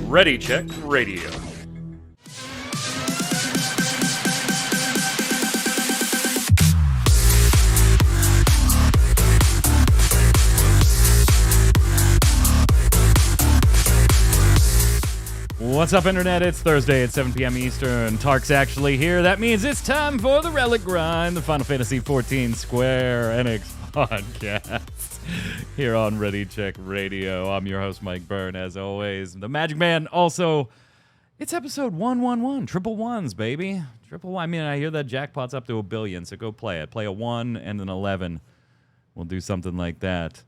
Ready Check Radio. What's up, Internet? It's Thursday at 7 p.m. Eastern. Tark's actually here. That means it's time for the Relic Grind, the Final Fantasy XIV Square Enix podcast here on Ready Check Radio. I'm your host, Mike Byrne, as always. The Magic Man also, it's episode 111. Triple ones, baby. Triple one. I mean, I hear that jackpot's up to 1 billion, so go play it. Play a 1 and an 11. We'll do something like that.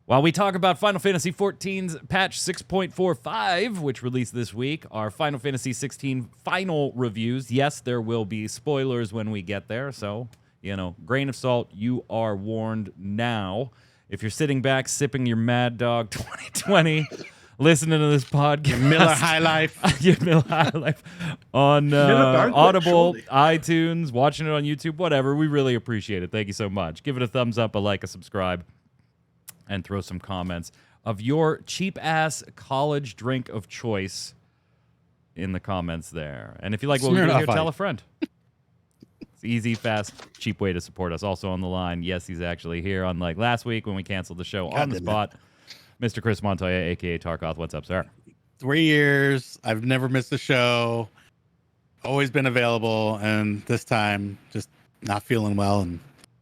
While we talk about Final Fantasy XIV's patch 6.45, which released this week, our Final Fantasy XVI final reviews. Yes, there will be spoilers when we get there, so, grain of salt, you are warned now. If you're sitting back, sipping your Mad Dog 2020, listening to this podcast. Your Miller High Life. Your Miller High Life. On Audible, iTunes, watching it on YouTube, whatever. We really appreciate it. Thank you so much. Give it a thumbs up, a like, a subscribe. And throw some comments of your cheap-ass college drink of choice in the comments there. And if you like what we do here, tell a friend. It's easy, fast, cheap way to support us. Also on the line, yes, he's actually here, unlike last week when we canceled the show on the spot. Mr. Chris Montoya, a.k.a. Tarkoth. What's up, sir? 3 years. I've never missed a show. Always been available. And this time, just not feeling well. And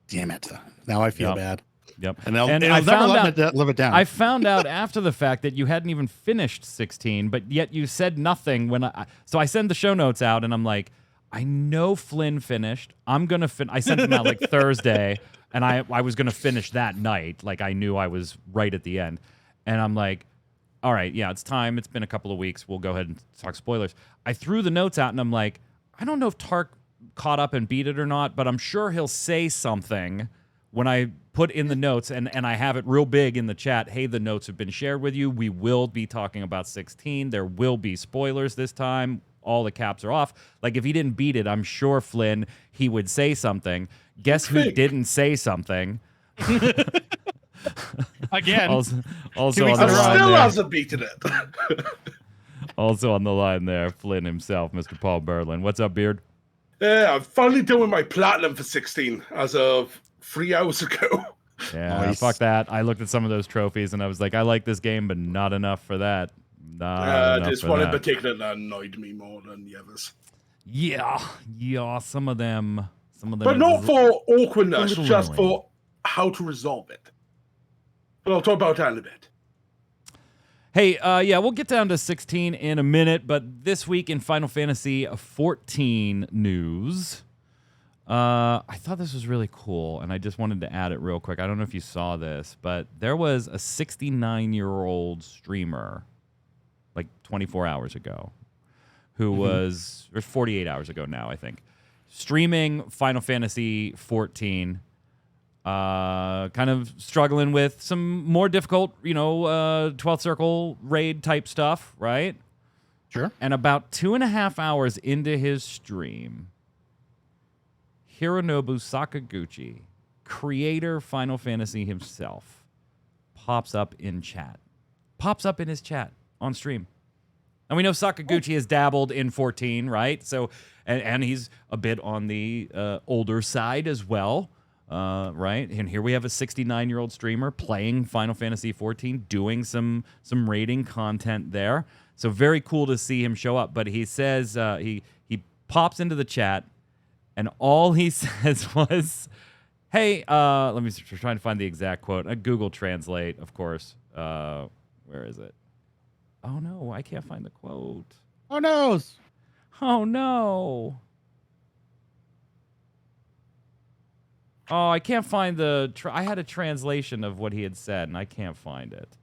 damn it. Now I feel bad. Yep. And I found out, live it down. I found out after the fact that you hadn't even finished 16, but yet you said nothing when so I send the show notes out and I'm like, I know Flynn finished. I'm going to I sent them out like Thursday and I was going to finish that night. Like I knew I was right at the end. And I'm like, all right, yeah, it's time. It's been a couple of weeks. We'll go ahead and talk spoilers. I threw the notes out and I'm like, I don't know if Tark caught up and beat it or not, but I'm sure he'll say something when I put in the notes, and I have it real big in the chat, hey, the notes have been shared with you. We will be talking about 16. There will be spoilers this time. All the caps are off. Like, if he didn't beat it, I'm sure, Flynn, he would say something. Guess who didn't say something? Again. Also on the line still there. hasn't beaten it. Also on the line there, Flynn himself, Mr. Paul Berlin. What's up, Beard? Yeah, I'm finally doing my platinum for 16 as of 3 hours ago. Yeah, Nice. Fuck that. I looked at some of those trophies and I was like, I like this game, but not enough for that. This one in particular that annoyed me more than the others. Yeah, some of them. But not for awkwardness, just annoying. for how to resolve it. But I'll talk about that in a bit. Hey, we'll get down to 16 in a minute, but this week in Final Fantasy XIV news, I thought this was really cool, and I just wanted to add it real quick. I don't know if you saw this, but there was a 69-year-old streamer, like 24 hours ago, who was, or 48 hours ago now, I think, streaming Final Fantasy XIV, kind of struggling with some more difficult, 12th Circle raid type stuff, right? Sure. And about 2.5 hours into his stream, Hironobu Sakaguchi, creator Final Fantasy himself, pops up in his chat on stream. And we know Sakaguchi has dabbled in 14, right? So, and he's a bit on the older side as well, right? And here we have a 69-year-old streamer playing Final Fantasy XIV, doing some raiding content there. So very cool to see him show up. But he says he pops into the chat. And all he says was, hey, let me try to find the exact quote. Google Translate, of course. Where is it? Oh, no, I can't find the quote. Oh, no. Oh, no. Oh, I can't find I had a translation of what he had said, and I can't find it.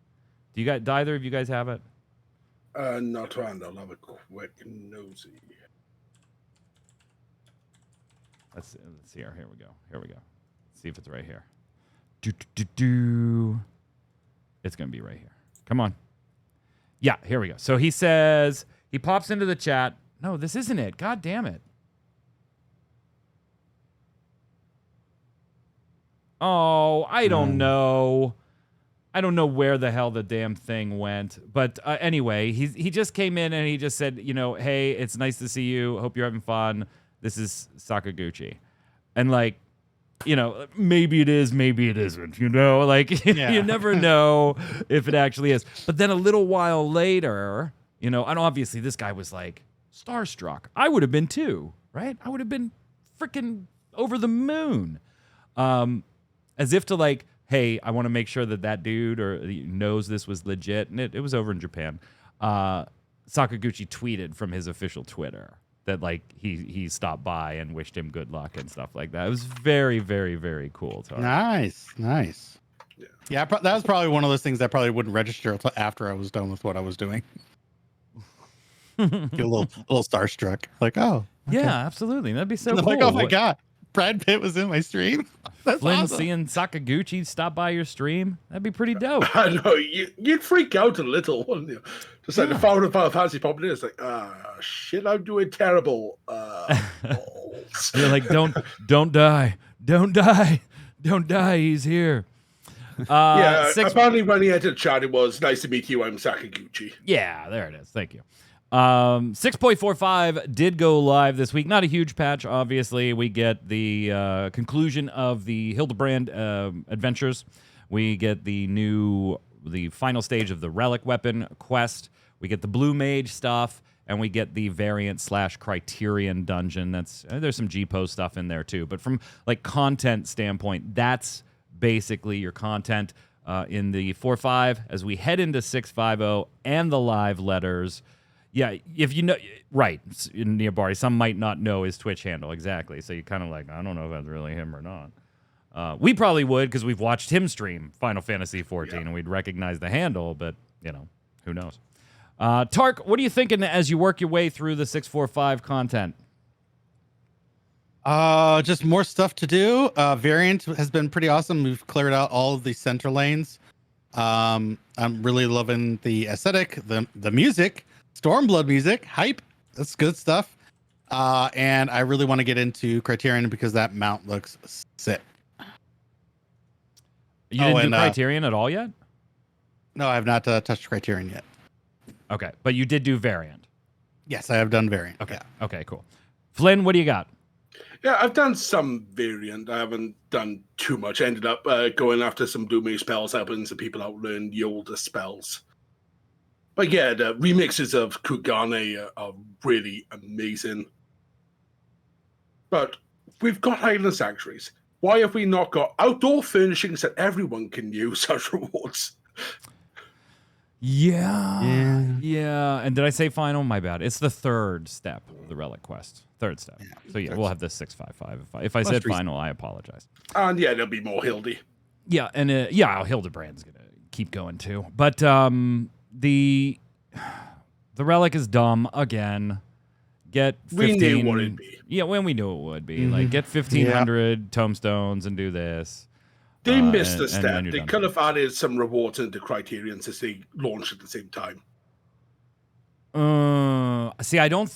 Do either of you guys have it? Not around. I'll have a quick nosy. Let's see here. Here we go. Let's see if it's right here. It's going to be right here. Come on. Yeah, here we go. So he says, he pops into the chat. No, this isn't it. God damn it. Oh, I don't know. I don't know where the hell the damn thing went. But anyway, he just came in and he just said, hey, it's nice to see you. Hope you're having fun. This is Sakaguchi. And like, maybe it is, maybe it isn't, like you never know if it actually is. But then a little while later, and obviously this guy was like starstruck. I would have been too, right? I would have been freaking over the moon. As if to like, hey, I want to make sure that dude knows this was legit. And it was over in Japan. Sakaguchi tweeted from his official Twitter that like he stopped by and wished him good luck and stuff like that. It was very, very, very cool. Nice. Yeah, that was probably one of those things that probably wouldn't register until after I was done with what I was doing. Get a little starstruck. Like, oh. Okay. Yeah, absolutely. That'd be so cool. Like, oh my God, Brad Pitt was in my stream. That's Flynn awesome. Seeing Sakaguchi stop by your stream, that'd be pretty dope. I know, you'd freak out a little, wouldn't you? Just like the Final Fantasy popping in, it's like, shit, I'm doing terrible. You're like, don't die. Don't die, he's here. Apparently when he entered chat, it was nice to meet you, I'm Sakaguchi. Yeah, there it is. Thank you. 6.45 did go live this week. Not a huge patch, obviously. We get the conclusion of the Hildebrand adventures. We get the final stage of the Relic Weapon quest. We get the Blue Mage stuff, and we get the variant / Criterion dungeon. There's some G-Post stuff in there too. But from like content standpoint, that's basically your content in the 4.5 as we head into 6.5.0 and the live letters. Yeah, if you know, right, Neobari, some might not know his Twitch handle exactly, so you're kind of like, I don't know if that's really him or not. We probably would, because we've watched him stream Final Fantasy XIV, and we'd recognize the handle, but, who knows. Tark, what are you thinking as you work your way through the 6.4.5 content? Just more stuff to do. Variant has been pretty awesome. We've cleared out all of the center lanes. I'm really loving the aesthetic, the music. Stormblood music, hype. That's good stuff. And I really want to get into Criterion because that mount looks sick. You didn't do Criterion at all yet? No, I have not touched Criterion yet. Okay, but you did do Variant. Yes, I have done Variant. Okay, yeah. Okay, cool. Flynn, what do you got? Yeah, I've done some Variant. I haven't done too much. I ended up going after some Blue Mage spells, helping some people out learn the older spells. But yeah, the remixes of Kugane are really amazing. But we've got Highland Sanctuaries. Why have we not got outdoor furnishings that everyone can use as rewards? Yeah. And did I say final? My bad. It's the third step of the Relic Quest. Third step. So yeah, we'll have this 6.5.5. If I said final, I apologize. And yeah, there'll be more Hildy. Yeah, and Hildebrand's gonna keep going too. But the Relic is dumb again. Get 15. We knew what it'd be. Yeah, when we knew it would be. Like, get 1,500 tomestones and do this. They missed a step. They could have added some rewards into Criterion since they launched at the same time. See, I don't...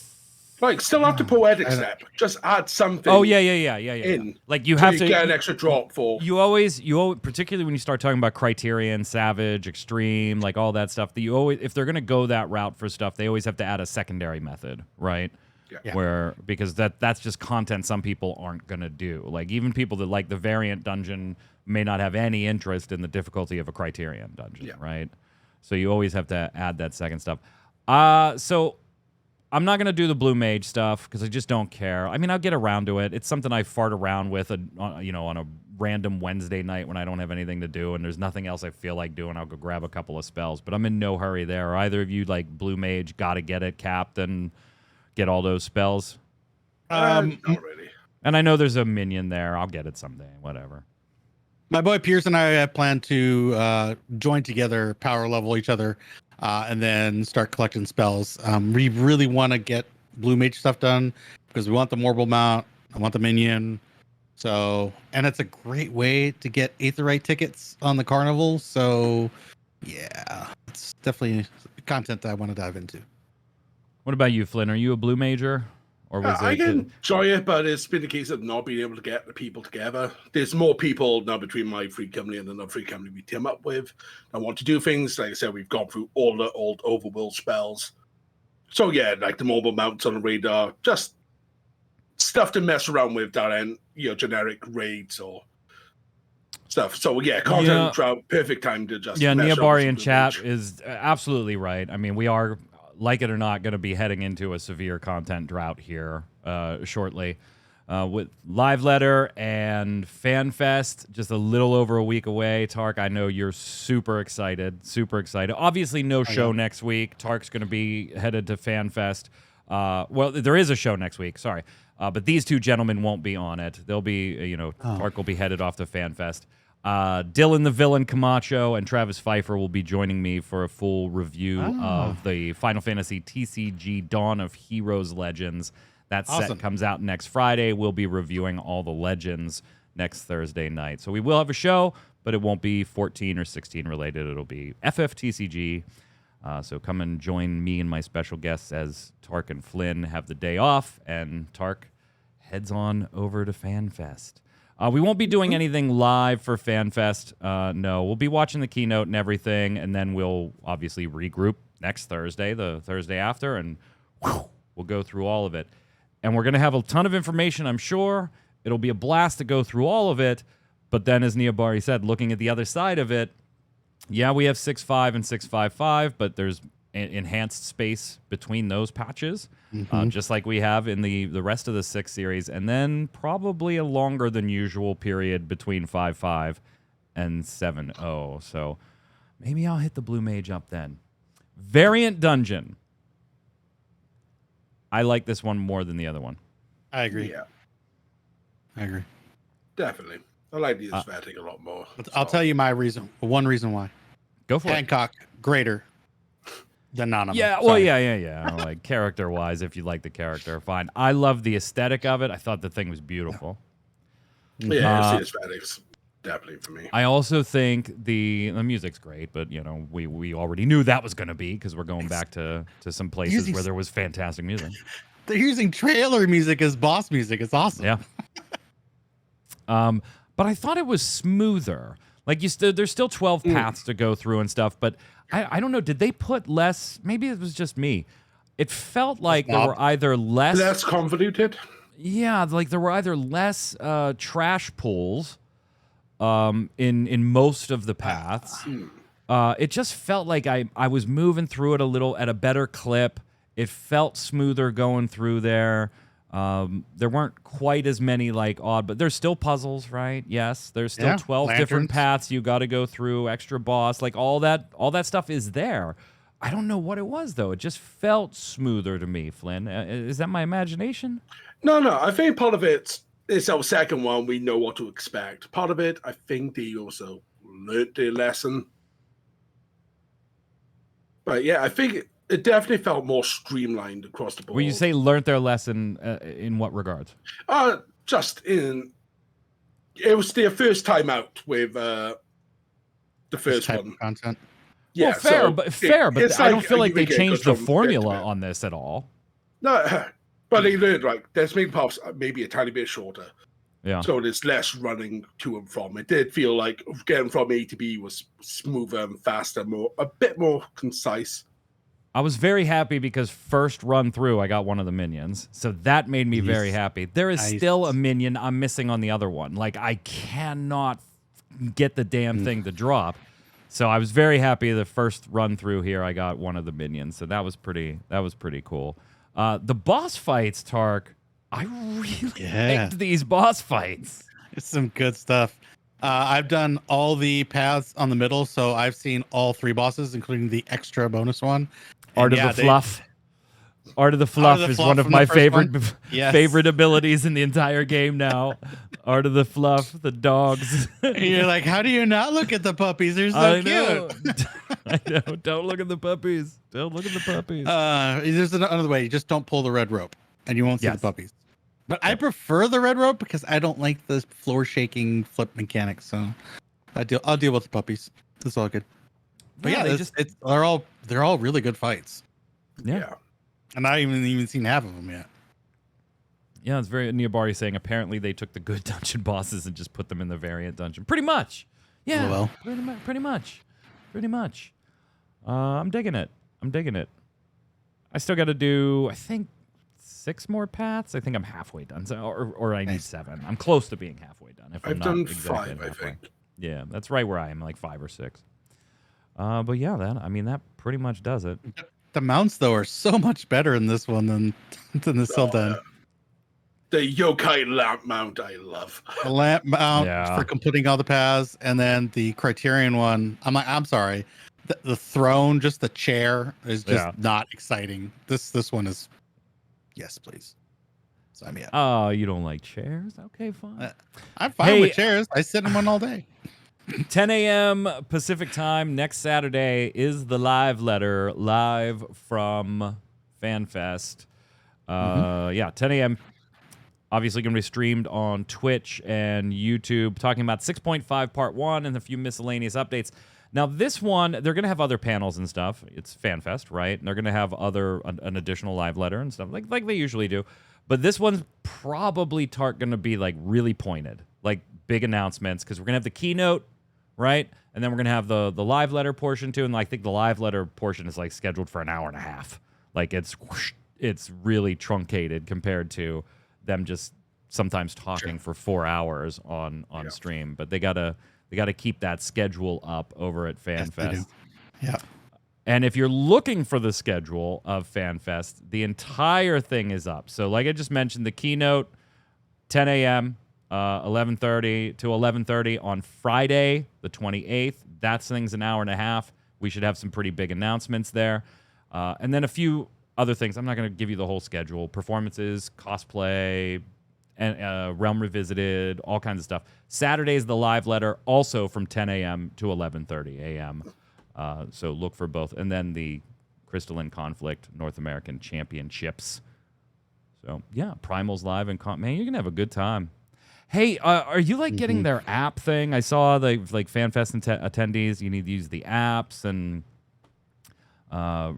still after Poetic Step. Just add something. Oh, yeah. In. Like, you have to get an extra drop for... You always, particularly when you start talking about Criterion, Savage, Extreme, like all that stuff, if they're going to go that route for stuff, they always have to add a secondary method, right? Yeah. Because that's just content some people aren't going to do. Like, even people that like the Variant dungeon may not have any interest in the difficulty of a Criterion dungeon, right? So you always have to add that second stuff. So I'm not going to do the Blue Mage stuff because I just don't care. I mean, I'll get around to it. It's something I fart around with, on a random Wednesday night when I don't have anything to do and there's nothing else I feel like doing. I'll go grab a couple of spells, but I'm in no hurry there. Are either of you like Blue Mage, got to get it capped and get all those spells? Not really. And I know there's a minion there. I'll get it someday, whatever. My boy Pierce and I have planned to join together, power level each other, and then start collecting spells. We really want to get Blue Mage stuff done because we want the Morble mount. I want the minion. So, and it's a great way to get Aetherite tickets on the carnival. So, yeah, it's definitely content that I want to dive into. What about you, Flynn? Are you a Blue Major? or was I it? can enjoy it, but it's been a case of not being able to get the people together. There's more people now between my free company and another free company we team up with. I want to do things. Like I said, we've gone through all the old overworld spells. So yeah, like the mobile mounts on the radar, just stuff to mess around with down in, generic raids or stuff. So yeah, content drought, perfect time to just mess Neobari around in with chat some is absolutely right. I mean, we are, like it or not, going to be heading into a severe content drought here shortly. With Live Letter and FanFest just a little over a week away. Tark, I know you're super excited. Obviously, no show next week. Tark's going to be headed to FanFest. Well, there is a show next week, sorry. But these two gentlemen won't be on it. They'll be, Tark will be headed off to FanFest. Dylan the Villain Camacho and Travis Pfeiffer will be joining me for a full review of the Final Fantasy TCG Dawn of Heroes Legends. That set comes out next Friday. We'll be reviewing all the legends next Thursday night. So we will have a show, but it won't be 14 or 16 related. It'll be FFTCG. So come and join me and my special guests as Tark and Flynn have the day off, and Tark heads on over to FanFest. We won't be doing anything live for FanFest. No, we'll be watching the keynote and everything, and then we'll obviously regroup next Thursday, the Thursday after, and we'll go through all of it. And we're going to have a ton of information, I'm sure. It'll be a blast to go through all of it. But then, as Neobari said, looking at the other side of it, yeah, we have 6.5 and 6.5.5, but there's enhanced space between those patches, just like we have in the rest of the 6 series. And then probably a longer than usual period between 5.5 and 7.0. So maybe I'll hit the Blue Mage up then. Variant Dungeon. I like this one more than the other one. I agree. Yeah. I agree. Definitely. I like the aesthetic a lot more. I'll tell you my reason. One reason why. Go for Hancock, greater than none of them. Yeah, well, yeah. Like, character-wise, if you like the character, fine. I love the aesthetic of it. I thought the thing was beautiful. Yeah, it's the aesthetics. Definitely for me. I also think the music's great, but we already knew that was going to be because we're going back to some places where there was fantastic music. They're using trailer music as boss music. It's awesome. Yeah. But I thought it was smoother. Like there's still 12 paths to go through and stuff, but I don't know. Did they put less? Maybe it was just me. It felt like there were either less convoluted. Yeah, like there were either less trash pulls. In most of the paths, it just felt like I was moving through it a little at a better clip. It felt smoother going through there. There weren't quite as many odd, but there's still puzzles, right? Yes, there's still 12 different paths you got to go through. Extra boss, all that stuff is there. I don't know what it was though. It just felt smoother to me, Flynn. Is that my imagination? No. I think part of it's our second one. We know what to expect. Part of it, I think they also learned their lesson. But yeah, I think it definitely felt more streamlined across the board. When you say learned their lesson, in what regards? It was their first time out with the first one. Content. Yeah, well, fair, but I don't feel like they changed the formula on this at all. No. But they learned, there's maybe paths maybe a tiny bit shorter. Yeah. So there's less running to and from. It did feel like getting from A to B was smoother and faster, a bit more concise. I was very happy because first run through, I got one of the minions. So that made me very happy. There is still a minion I'm missing on the other one. I cannot get the damn thing to drop. So I was very happy the first run through here, I got one of the minions. So that was pretty cool. The boss fights, Tark, I really liked these boss fights. It's some good stuff. I've done all the paths on the middle, so I've seen all 3 bosses, including the extra bonus one. Art of the Fluff. Art of the Fluff is one of my favorite abilities in the entire game now. Art of the Fluff, the dogs. And you're like, how do you not look at the puppies? They're so cute. I know. Don't look at the puppies. Don't look at the puppies. There's another way. You just don't pull the red rope, and you won't see the puppies. But I prefer the red rope because I don't like the floor shaking flip mechanics. So I'll deal with the puppies. It's all good. But they're all really good fights. Yeah. And I haven't even seen half of them yet. Yeah, it's very Neobari saying apparently they took the good dungeon bosses and just put them in the variant dungeon. Pretty much. Yeah. Well. Pretty much. I'm digging it. I still got to do, I think, 6 more paths. I think I'm halfway done. So, or I need 7. I'm close to being halfway done. If I've I'm done not exactly 5, I halfway. think. Yeah, that's right where I am, like 5 or 6. But yeah, that pretty much does it. The mounts though are so much better in this one than the Sildan. The yokai lamp mount I love. The lamp mount Yeah. for completing all the paths, and then the Criterion one. I'm sorry. The throne, just the chair, is just not exciting. This one is. Yes, please. Sign me up. Oh, you don't like chairs? Okay, fine. I'm fine with chairs. I sit in one all day. 10 a.m. Pacific time next Saturday is the live letter live from FanFest. Yeah, 10 a.m. Obviously going to be streamed on Twitch and YouTube, talking about 6.5 Part 1 and a few miscellaneous updates. Now, this one, they're going to have other panels and stuff. It's FanFest, right? And they're going to have an additional live letter and stuff, like they usually do. But this one's probably going to be, like, really pointed, like big announcements, because we're going to have the keynote, right? And then we're going to have the live letter portion, too. And I think the live letter portion is, like, scheduled for an hour and a half. Like, it's really truncated compared to them just sometimes talking for 4 hours on stream. But they gotta keep that schedule up over at FanFest. Yeah. And if you're looking for the schedule of FanFest, the entire thing is up. So like I just mentioned, the keynote, 10 a.m., 11:30 to 11:30 on Friday, the 28th. That thing's an hour and a half. We should have some pretty big announcements there. And then a few other things. I'm not going to give you the whole schedule. Performances, cosplay, and Realm Revisited, all kinds of stuff. Saturday's the live letter, also from 10 a.m. to 11:30 a.m. So look for both. And then the Crystalline Conflict North American Championships. So, yeah, Primal's live. And man, you're going to have a good time. Hey, are you, like, getting their app thing? I saw, like, FanFest attendees, you need to use the apps and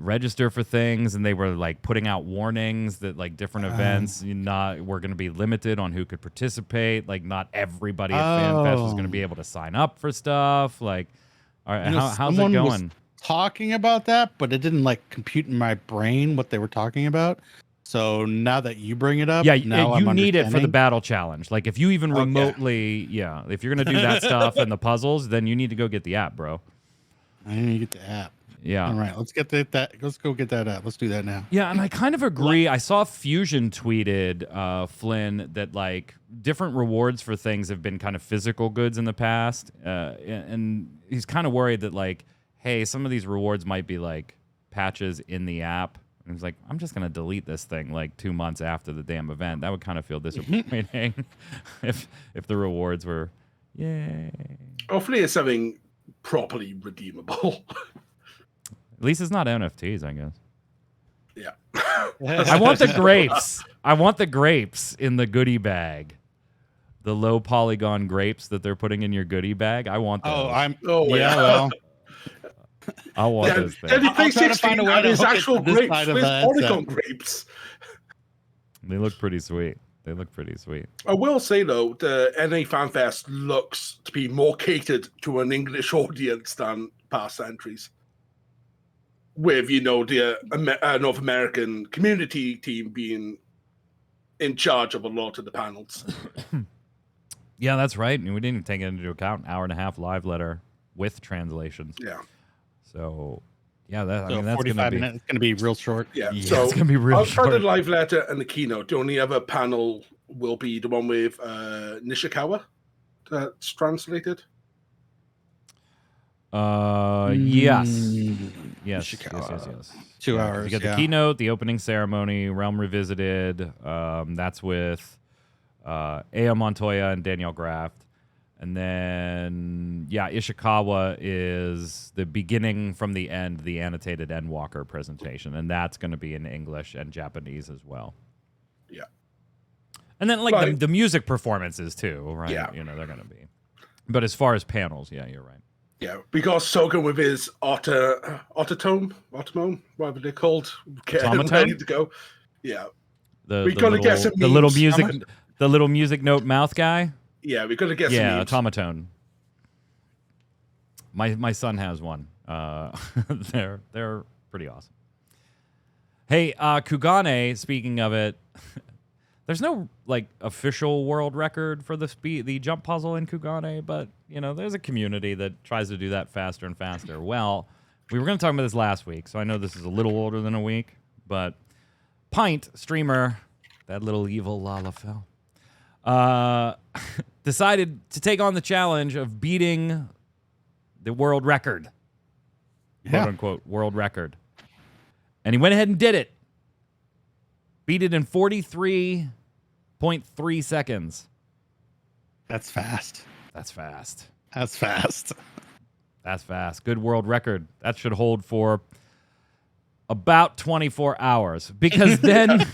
register for things, and they were like putting out warnings that like different events were going to be limited on who could participate. Like not everybody at FanFest was going to be able to sign up for stuff. Like, all right, how's it going? Talking about that, but it didn't like compute in my brain what they were talking about. So now that you bring it up, yeah, now you need it for the battle challenge. Like if you even remotely, if you're going to do that stuff and the puzzles, then you need to go get the app, bro. I need to get the app. Yeah. All right. Let's go get that app. Let's do that now. Yeah, and I kind of agree. I saw Fusion tweeted Flynn that like different rewards for things have been kind of physical goods in the past, and he's kind of worried that like, hey, some of these rewards might be like patches in the app. And he's like, I'm just gonna delete this thing like 2 months after the damn event. That would kind of feel disappointing if the rewards were, yay. Hopefully, it's something properly redeemable. At least it's not NFTs, I guess. Yeah. I want the grapes. I want the grapes in the goodie bag. The low polygon grapes that they're putting in your goodie bag. I want those. Well. I want those things. Then he thinks try to find a way to his hook it actual to this grapes. side of Where's the polygon headset? grapes? They look pretty sweet. I will say though, the NA FanFest looks to be more catered to an English audience than past entries. With, the North American community team being in charge of a lot of the panels. Yeah, that's right. And we didn't even take it into account. An hour and a half live letter with translations. Yeah. So, yeah, that's 45 going to be... minutes. It's going to be real short. Yeah, so it's going to be real outside short. the live letter and the keynote, the only other panel will be the one with Nishikawa that's translated. Yes. Yes. 2 hours. You got the keynote, the opening ceremony, Realm Revisited. That's with Aya Montoya and Danielle Graft. And then, Ishikawa is the beginning from the end, the annotated Endwalker presentation. And that's going to be in English and Japanese as well. Yeah. And then, like, the music performances, too, right? Yeah. They're going to be. But as far as panels, yeah, you're right. Yeah, because Sogan with his autotone, whatever they're called, getting Automaton? ready to go. Yeah. We gotta get some the little memes. music note mouth guy. Yeah, we gotta get some Yeah, memes. automaton. My son has one. They're pretty awesome. Hey, Kugane, speaking of it, there's no like official world record for the jump puzzle in Kugane, but you know, there's a community that tries to do that faster and faster. Well, we were going to talk about this last week, so I know this is a little older than a week, but Pint streamer, that little evil Lalafell, decided to take on the challenge of beating the world record, quote unquote world record. And he went ahead and did it. Beat it in 43.3 seconds. That's fast. That's fast. That's fast. That's fast. Good world record. That should hold for about 24 hours. Because then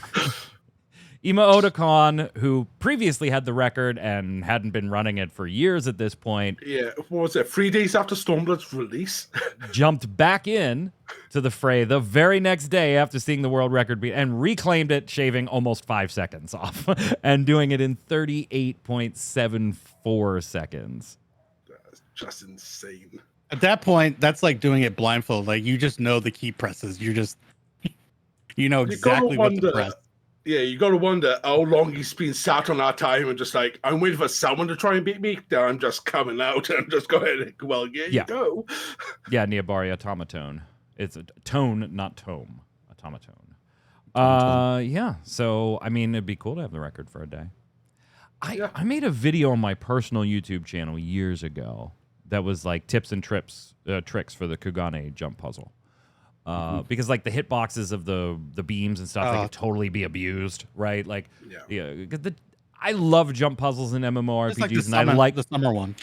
Ima Otakon, who previously had the record and hadn't been running it for years at this point. Yeah, what was it? 3 days after Stormblood's release? Jumped back in to the fray the very next day after seeing the world record beat and reclaimed it, shaving almost 5 seconds off and doing it in 38.74 seconds. That's just insane. At that point, that's like doing it blindfold. Like you just know the key presses. You know exactly what to press. Yeah, you got to wonder how long he's been sat on our time and just like, I'm waiting for someone to try and beat me. Then I'm just coming out and just go ahead and, well, you go. Yeah, Niabari automaton. It's a tone, not tome. Automaton. Yeah, so, I mean, it'd be cool to have the record for a day. I made a video on my personal YouTube channel years ago that was like tips and tricks for the Kugane jump puzzle. Because like the hitboxes of the beams and stuff, they could totally be abused, right? Like, I love jump puzzles in MMORPGs, like and I like the summer one.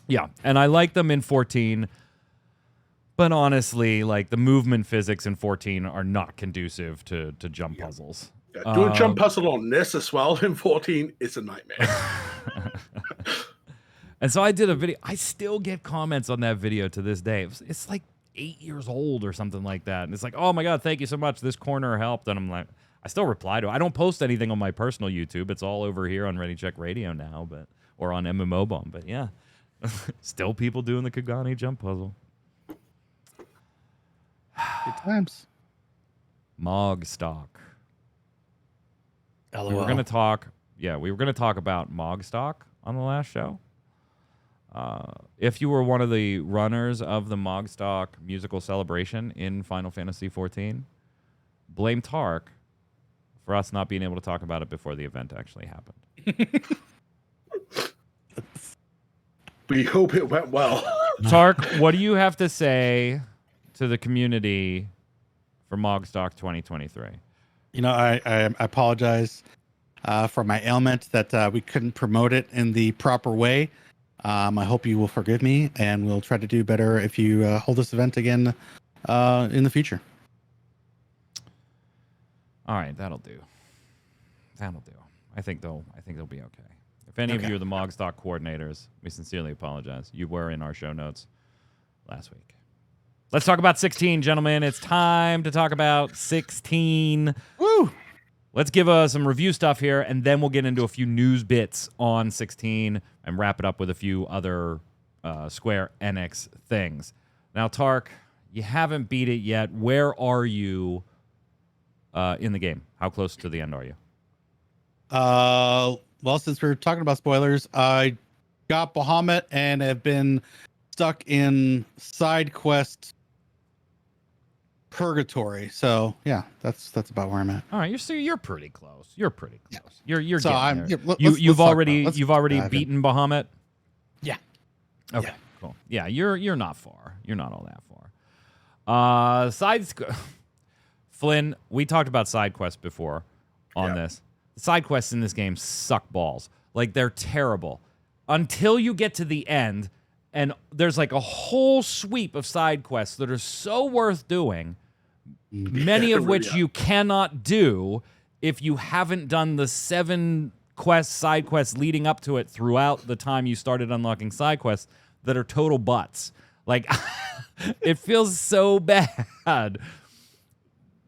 Yeah, and I like them in 14. But honestly, like the movement physics in 14 are not conducive to jump puzzles. Yeah, doing jump puzzle on this as well in 14 is a nightmare. And so I did a video. I still get comments on that video to this day. It's like 8 years old or something like that. And it's like, oh my God, thank you so much. This corner helped. And I'm like, I still reply to it. I don't post anything on my personal YouTube. It's all over here on Ready Check Radio now, or on MMO Bomb. But yeah, still people doing the Kugane jump puzzle. Good times. Mog stock. LOL. We were gonna talk about Mog stock on the last show. If you were one of the runners of the Mogstock musical celebration in Final Fantasy XIV, blame Tark for us not being able to talk about it before the event actually happened. We hope it went well. Tark, what do you have to say to the community for Mogstock 2023? You know, I apologize for my ailment that we couldn't promote it in the proper way. I hope you will forgive me, and we'll try to do better if you hold this event again in the future. All right, that'll do. That'll do. I think they'll be okay. If any of you are the Mogstock coordinators, we sincerely apologize. You were in our show notes last week. Let's talk about 16, gentlemen. It's time to talk about 16. Woo! Let's give some review stuff here, and then we'll get into a few news bits on 16 and wrap it up with a few other Square Enix things. Now, Tark, you haven't beat it yet. Where are you in the game? How close to the end are you? Well, since we're talking about spoilers, I got Bahamut and have been stuck in side quest purgatory. So yeah, that's about where I'm at. All right, you're pretty close. You're pretty close. Yeah. You're So getting there. let's You've talk already about it. you've already dive in. beaten Bahamut. Yeah. Okay. Yeah. Cool. Yeah, you're not far. You're not all that far. Flynn, we talked about side quests before on this. The side quests in this game suck balls. Like, they're terrible. Until you get to the end, and there's like a whole sweep of side quests that are so worth doing, many of which you cannot do if you haven't done the 7 side quests leading up to it throughout the time you started unlocking side quests that are total butts. Like, it feels so bad.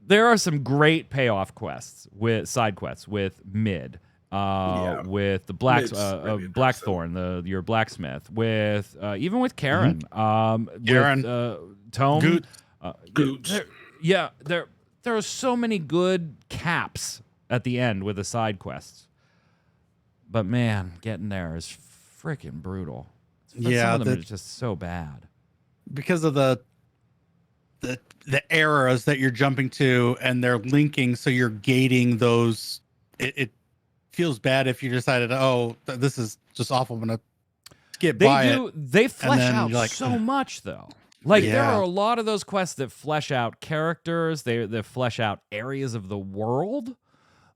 there are some great payoff quests with side quests with Mid, with the Blackthorn, your blacksmith, with even with Karen, with Tome, Goots. there are so many good caps at the end with the side quests. But man, getting there is freaking brutal. Some of them are just so bad because of the eras that you're jumping to, and they're linking, so you're gating those. It feels bad if you decided, oh, this is just awful, I'm gonna skip by it. They flesh out so much though. Like there are a lot of those quests that flesh out characters. They flesh out areas of the world.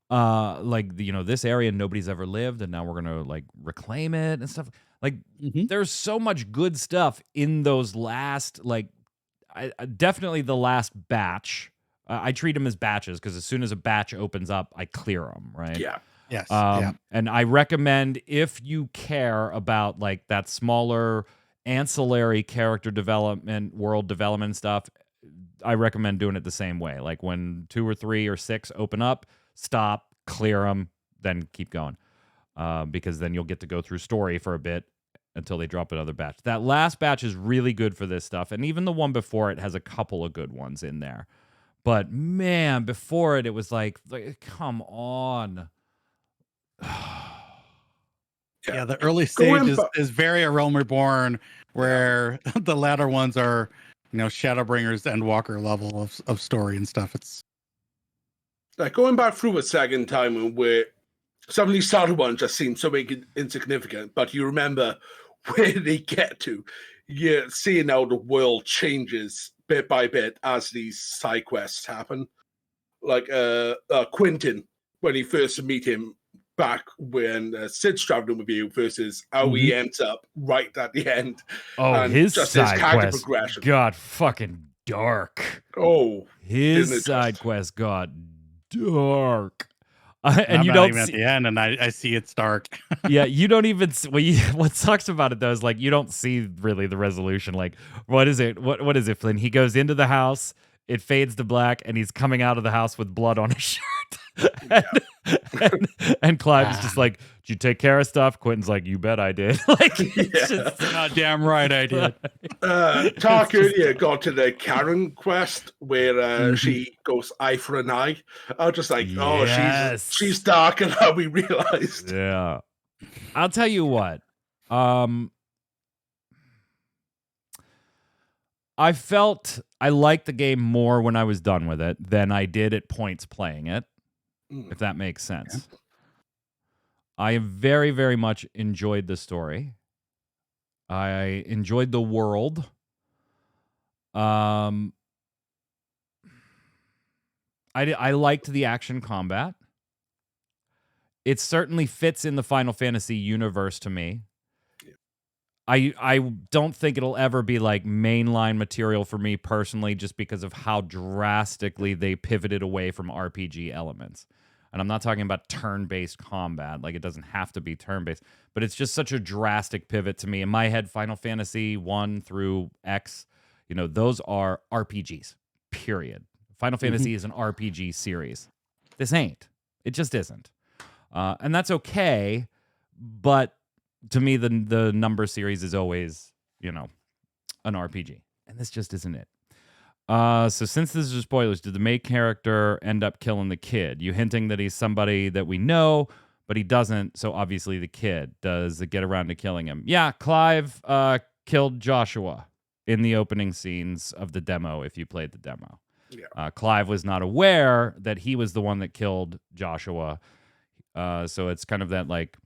Like this area nobody's ever lived, and now we're gonna like reclaim it and stuff. Like there's so much good stuff in those last definitely the last batch. I treat them as batches because as soon as a batch opens up, I clear them. Right? Yeah. Yes. And I recommend, if you care about like that smaller ancillary character development, world development stuff, I recommend doing it the same way. Like when 2 or 3 or 6 open up, stop, clear them, then keep going. Because then you'll get to go through story for a bit until they drop another batch. That last batch is really good for this stuff. And even the one before it has a couple of good ones in there. But man, before it was like come on. Yeah, the early stage is very A Realm Reborn, where the latter ones are, Shadowbringers and Walker level of story and stuff. It's like going back through a second time where some of these starter ones just seem so insignificant, but you remember where they get to. You're seeing how the world changes bit by bit as these side quests happen. Like Quentin, when you first meet him back when Sid's traveling with you, versus how he ends up right at the end. Oh, and his just side quest progression. got fucking dark. Oh, his side quest got dark. And I'm you not don't even see, at the end, and I see it's dark. yeah, you don't even. What sucks about it though is like you don't see really the resolution. Like, what is it? What is it, Flynn? He goes into the house, it fades to black, and he's coming out of the house with blood on his shirt. and Clive's just like, "Did you take care of stuff?" Quentin's like, "You bet I did." Like, it's just not damn right I did. Talk earlier got to the Karen quest where she goes eye for an eye. I was just like, oh, she's darker than we realized. Yeah, I'll tell you what. I felt I liked the game more when I was done with it than I did at points playing it. If that makes sense. Yeah. I very, very much enjoyed the story. I enjoyed the world. I liked the action combat. It certainly fits in the Final Fantasy universe to me. I don't think it'll ever be like mainline material for me personally, just because of how drastically they pivoted away from RPG elements. And I'm not talking about turn-based combat. Like, it doesn't have to be turn-based. But it's just such a drastic pivot to me. In my head, Final Fantasy 1 through X, those are RPGs, period. Final Fantasy is an RPG series. This ain't. It just isn't. And that's okay, but to me, the number series is always, an RPG. And this just isn't it. So since this is spoilers, did the main character end up killing the kid? You hinting that he's somebody that we know, but he doesn't, so obviously the kid. Does it get around to killing him? Yeah, Clive killed Joshua in the opening scenes of the demo, if you played the demo. Yeah. Clive was not aware that he was the one that killed Joshua. So it's kind of that, like,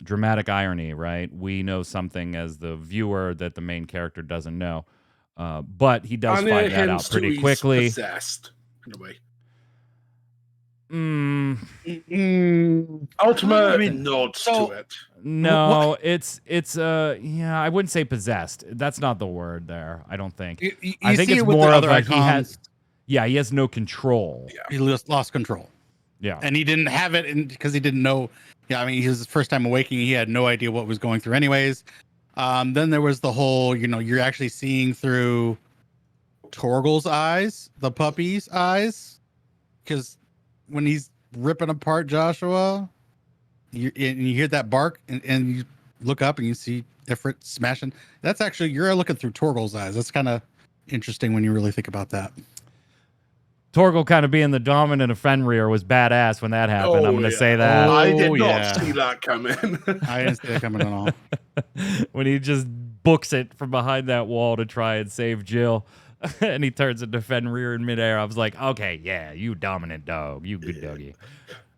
dramatic irony, right? We know something as the viewer that the main character doesn't know. But he does find that out pretty quickly. Possessed, in a way. Ultimate nods to it. No, it's I wouldn't say possessed. That's not the word there. I don't think. I think it's more of like he has no control. Yeah. He lost control. Yeah, and he didn't have it because he didn't know. Yeah, I mean, his first time awakening, he had no idea what was going through, anyways. Then there was the whole, you're actually seeing through Torgal's eyes, the puppy's eyes. because when he's ripping apart Joshua, you hear that bark, and you look up and you see Ifrit smashing. That's actually, you're looking through Torgal's eyes. That's kind of interesting when you really think about that. Torgal kind of being the dominant of Fenrir was badass when that happened. I'm going to say that. I did not yeah. see that coming. I didn't see that coming at all. When he just books it from behind that wall to try and save Jill, and he turns into Fenrir in midair, I was like, okay, yeah, you dominant dog. You good doggy.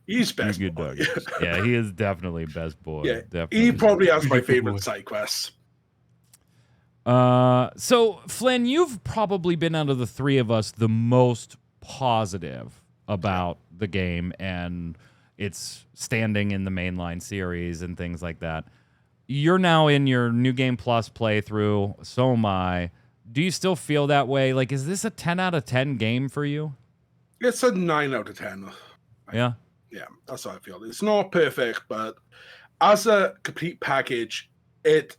He's best You good boy. doggy. Yeah, he is definitely best boy. Yeah, Definitely. he probably has my Good boy. favorite side quests. So, Flynn, you've probably been out of the three of us the most positive about the game and its standing in the mainline series and things like that. You're now in your New Game Plus playthrough. So am I. Do you still feel that way? Like, is this a 10 out of 10 game for you? It's a 9 out of 10. Yeah. Yeah, that's how I feel. It's not perfect, but as a complete package, it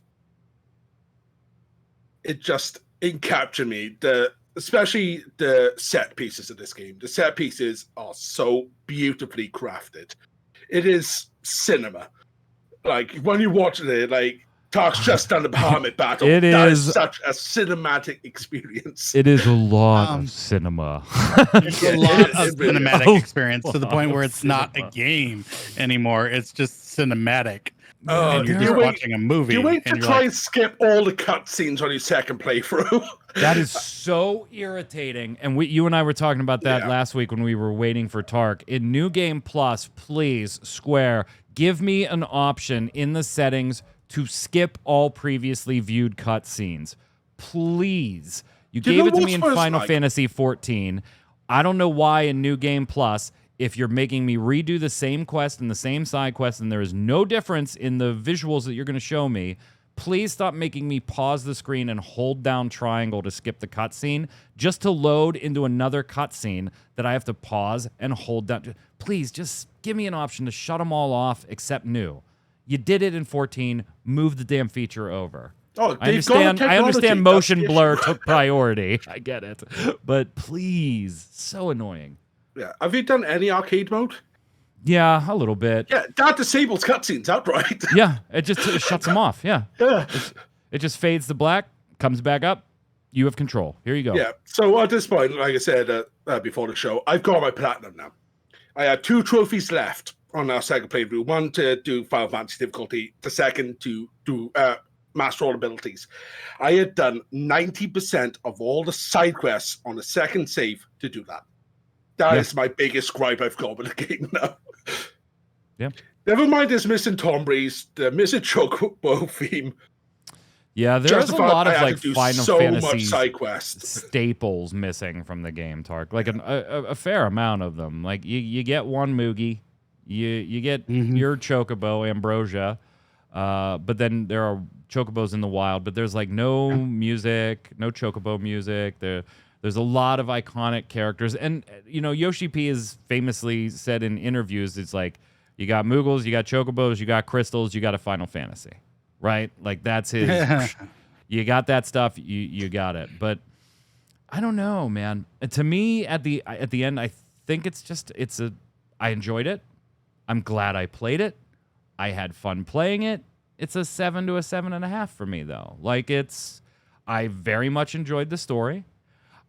captured me. Especially the set pieces of this game. The set pieces are so beautifully crafted. It is cinema. Like when you watch it, like Tark's just done the Bahamut battle. That is such a cinematic experience. It is a lot of cinema. It's a lot of it really is. cinematic experience to the point where it's not a game anymore. It's just cinematic. And you're just watching a movie. You wait to and you're try like, and skip all the cutscenes on your second playthrough. That is so irritating. And you and I were talking about that last week when we were waiting for Tark. In New Game Plus, please, Square, give me an option in the settings to skip all previously viewed cutscenes. Please. You gave it to me in Final Fantasy XIV. I don't know why in New Game Plus, if you're making me redo the same quest and the same side quest and there is no difference in the visuals that you're going to show me, please stop making me pause the screen and hold down triangle to skip the cutscene just to load into another cutscene that I have to pause and hold down. Please, just give me an option to shut them all off except new. You did it in 14. Move the damn feature over. Oh, I understand motion blur took priority. I get it. But please, so annoying. Yeah. Have you done any arcade mode? Yeah, a little bit. Yeah, that disables cutscenes outright. Yeah, it shuts them off. Yeah. It just fades to black, comes back up. You have control. Here you go. Yeah. So at this point, like I said before the show, I've got my platinum now. I had 2 trophies left on our second playthrough. One to do Final Fantasy difficulty, the second to do master all abilities. I had done 90% of all the side quests on the second save to do that. That is my biggest gripe I've got with the game now. Yeah. Never mind this missing Tombreeze, the missing Chocobo theme. Yeah, there's a lot of like Final Fantasy much side quests staples missing from the game, Tark. Like a fair amount of them. Like you get one Moogie, you get your Chocobo Ambrosia, but then there are Chocobos in the wild. But there's like no music, no Chocobo music. There's a lot of iconic characters, and Yoshi P has famously said in interviews, it's like you got Moogles, you got Chocobos, you got Crystals, you got a Final Fantasy. Right? Like that's his you got that stuff, you got it. But I don't know, man. To me at the end I think I enjoyed it. I'm glad I played it. I had fun playing it. It's a 7 to a 7.5 for me though. Like I very much enjoyed the story.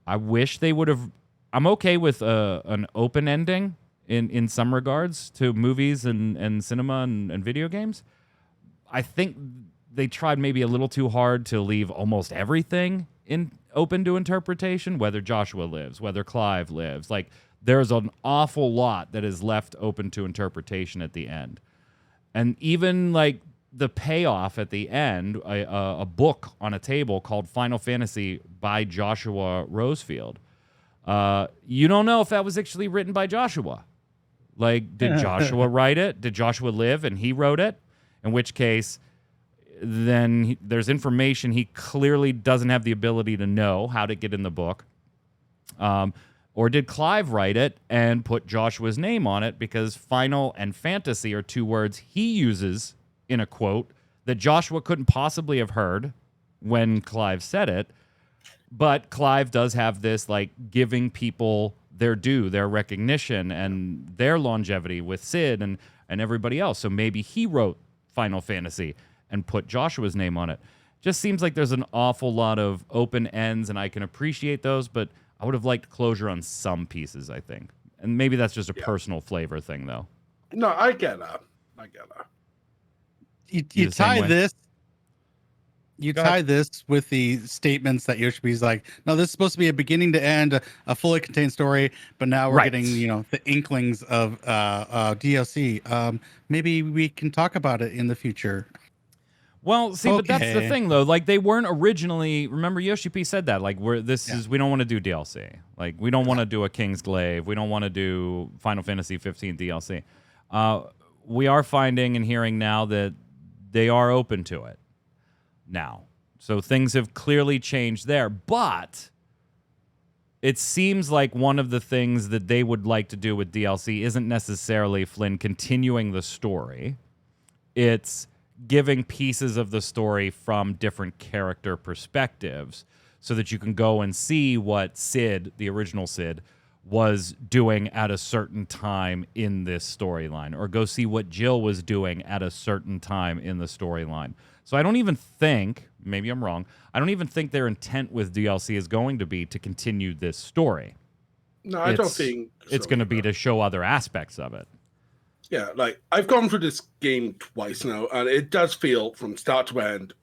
I wish they would have I'm okay with an open ending in some regards to movies and cinema and video games. I think they tried maybe a little too hard to leave almost everything open to interpretation, whether Joshua lives, whether Clive lives. Like, there's an awful lot that is left open to interpretation at the end. And even, like, the payoff at the end, a book on a table called Final Fantasy by Joshua Rosefield. You don't know if that was actually written by Joshua. Like, did Joshua write it? Did Joshua live and he wrote it? In which case, then there's information he clearly doesn't have the ability to know how to get in the book. Or did Clive write it and put Joshua's name on it because Final and Fantasy are 2 words he uses in a quote that Joshua couldn't possibly have heard when Clive said it. But Clive does have this, like, giving people their due, their recognition, and their longevity with Sid and everybody else. So maybe he wrote Final Fantasy and put Joshua's name on it. Just seems like there's an awful lot of open ends, and I can appreciate those, but I would have liked closure on some pieces, I think. And maybe that's just a personal flavor thing, though. No, I get that. You tie this. You tie this with the statements that Yoshipi's like, no, this is supposed to be a beginning to end, a fully contained story, but now we're getting, the inklings of DLC. Maybe we can talk about it in the future. Well, see, but that's the thing, though. Like, they weren't originally. Remember, Yoshi said that. Like, we don't want to do DLC. Like, we don't want to do a King's Glaive. We don't want to do Final Fantasy XV DLC. We are finding and hearing now that they are open to it now. So things have clearly changed there. But it seems like one of the things that they would like to do with DLC isn't necessarily, Flynn, continuing the story. It's giving pieces of the story from different character perspectives so that you can go and see what Sid, the original Sid, was doing at a certain time in this storyline, or go see what Jill was doing at a certain time in the storyline. So I don't even think, maybe I'm wrong, I don't even think their intent with DLC is going to be to continue this story. No, I don't think it's going to be to show other aspects of it. Yeah, like, I've gone through this game twice now, and it does feel from start to end,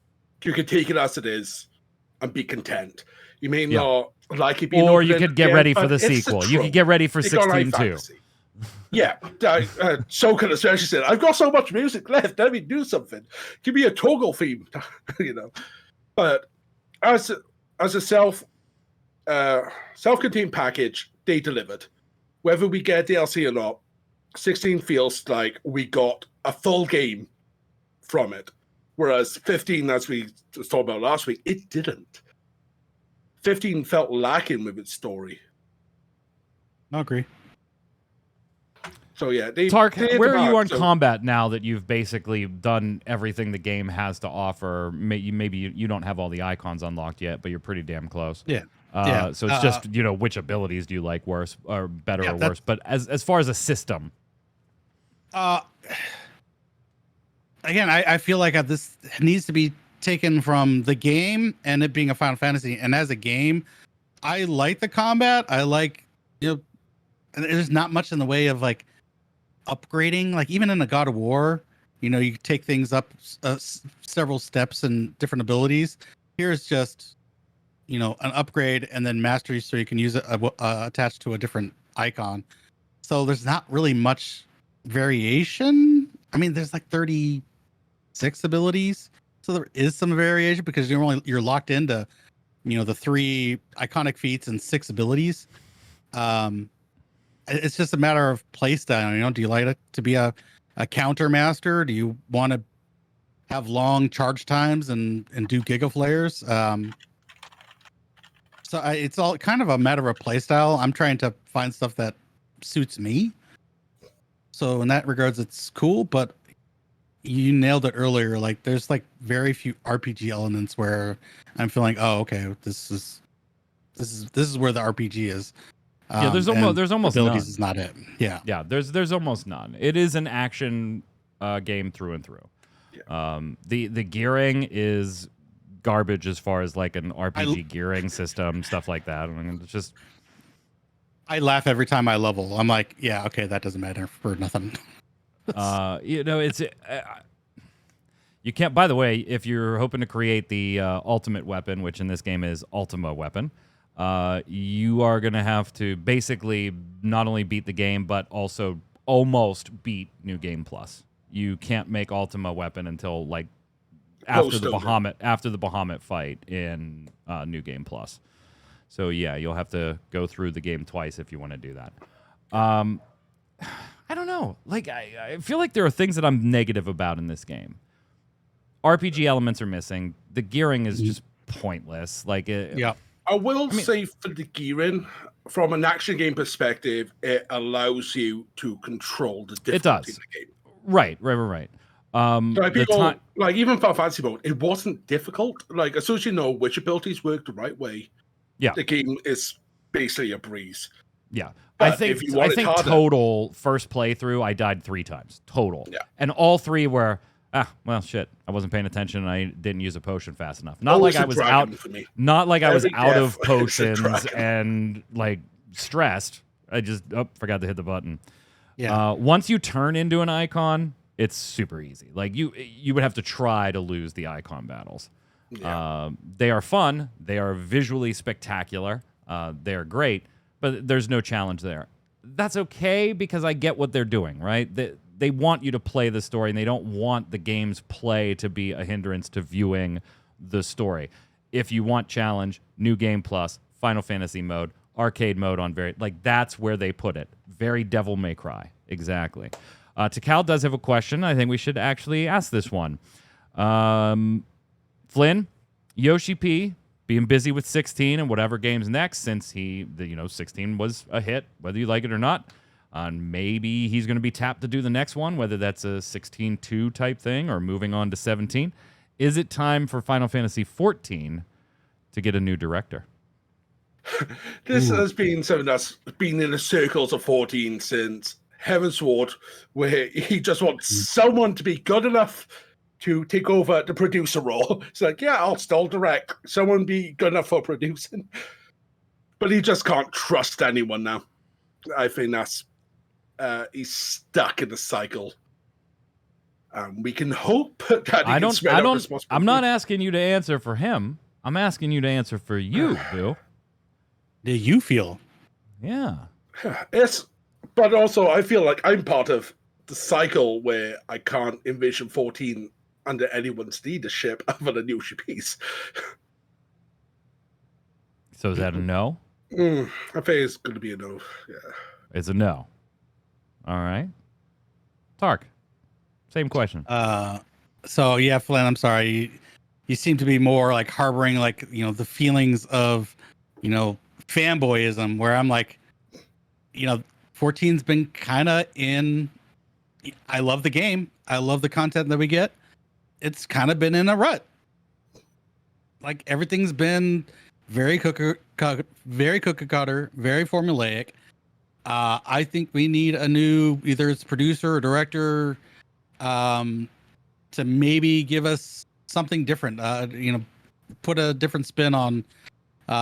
you can take it as it is and be content. You may not like it being or you could get ready for the sequel. You could get ready for 16 too. Yeah, Soken especially said, I've got so much music left, let me do something. Give me a toggle theme, But as a self-contained package, they delivered. Whether we get DLC or not, 16 feels like we got a full game from it. Whereas 15, as we talked about last week, it didn't. 15 felt lacking with its story. I agree. So yeah, Tark, where are you on combat now that you've basically done everything the game has to offer? Maybe you don't have all the icons unlocked yet, but you're pretty damn close. Yeah. So it's just which abilities do you like worse or better or worse? But as far as a system, again, I feel like this needs to be taken from the game and it being a Final Fantasy. And as a game, I like the combat. I like, there's not much in the way of like upgrading. Like even in a God of War, you take things up several steps and different abilities. Here's just, an upgrade and then mastery so you can use it attached to a different icon. So there's not really much variation. I mean, there's like 36 abilities. So there is some variation because you're locked into, the 3 iconic feats and 6 abilities. It's just a matter of play style. Do you like it to be a counter master? Do you want to have long charge times and do giga flares? So it's all kind of a matter of play style. I'm trying to find stuff that suits me. So in that regards, it's cool, but you nailed it earlier. Like there's like very few RPG elements where I'm feeling, oh, okay, this is where the RPG is. There's almost none. Is not it. Yeah. There's almost none. It is an action game through and through. Yeah. The gearing is garbage as far as like an RPG gearing system, stuff like that. I mean, it's just. I laugh every time I level. I'm like, yeah, okay, that doesn't matter for nothing. It's you can't. By the way, if you're hoping to create the ultimate weapon, which in this game is Ultima weapon, you are going to have to basically not only beat the game but also almost beat New Game Plus. You can't make Ultima weapon until like after the Bahamut fight in New Game Plus. So yeah, you'll have to go through the game twice if you want to do that. I don't know. Like I feel like there are things that I'm negative about in this game. RPG elements are missing. The gearing is just pointless. Like I will say for the gearing, from an action game perspective, it allows you to control the difficulty in the game. Right. Like even Final Fantasy mode, it wasn't difficult. Like as soon as you know which abilities work the right way, the game is basically a breeze. Yeah. But I think if you want it harder- total first playthrough, I died 3 times total. Yeah. And all 3 were, well, shit, I wasn't paying attention and I didn't use a potion fast enough. Not Always like I a was dragon out, for me. not like I was Every out of death is a potions dragon. and like stressed. I just forgot to hit the button. Yeah. Once you turn into an icon, it's super easy. Like you would have to try to lose the icon battles. Yeah. They are fun. They are visually spectacular. They are great, but there's no challenge there. That's okay because I get what they're doing, right? They want you to play the story, and they don't want the game's play to be a hindrance to viewing the story. If you want challenge, New Game Plus, Final Fantasy mode, arcade mode on that's where they put it. Very Devil May Cry. Exactly. Takal does have a question. I think we should actually ask this one. Flynn, Yoshi P being busy with 16 and whatever game's next, since 16 was a hit, whether you like it or not. Maybe he's going to be tapped to do the next one, whether that's a 16-2 type thing or moving on to 17. Is it time for Final Fantasy XIV to get a new director? This has been something that's been in the circles of 14 since Heavensward, where he just wants someone to be good enough to take over the producer role. It's like, yeah, I'll still direct. Someone be good enough for producing. But he just can't trust anyone now. I think that's he's stuck in the cycle. We can hope that he can spread out responsibility. I'm not asking you to answer for him. I'm asking you to answer for you, Bill. Do you feel? Yeah. But also I feel like I'm part of the cycle where I can't envision 14 under anyone's leadership other than Yoshi P's. So is that a no? I think it's going to be a no. Yeah. It's a no. All right. Tark, same question. So yeah, Flynn, I'm sorry. You seem to be more like harboring like, the feelings of, fanboyism, where I'm like, 14's been kind of in. I love the game. I love the content that we get. It's kind of been in a rut. Like everything's been very cookie cutter, very formulaic. I think we need a new, either it's producer or director, to maybe give us something different. Put a different spin on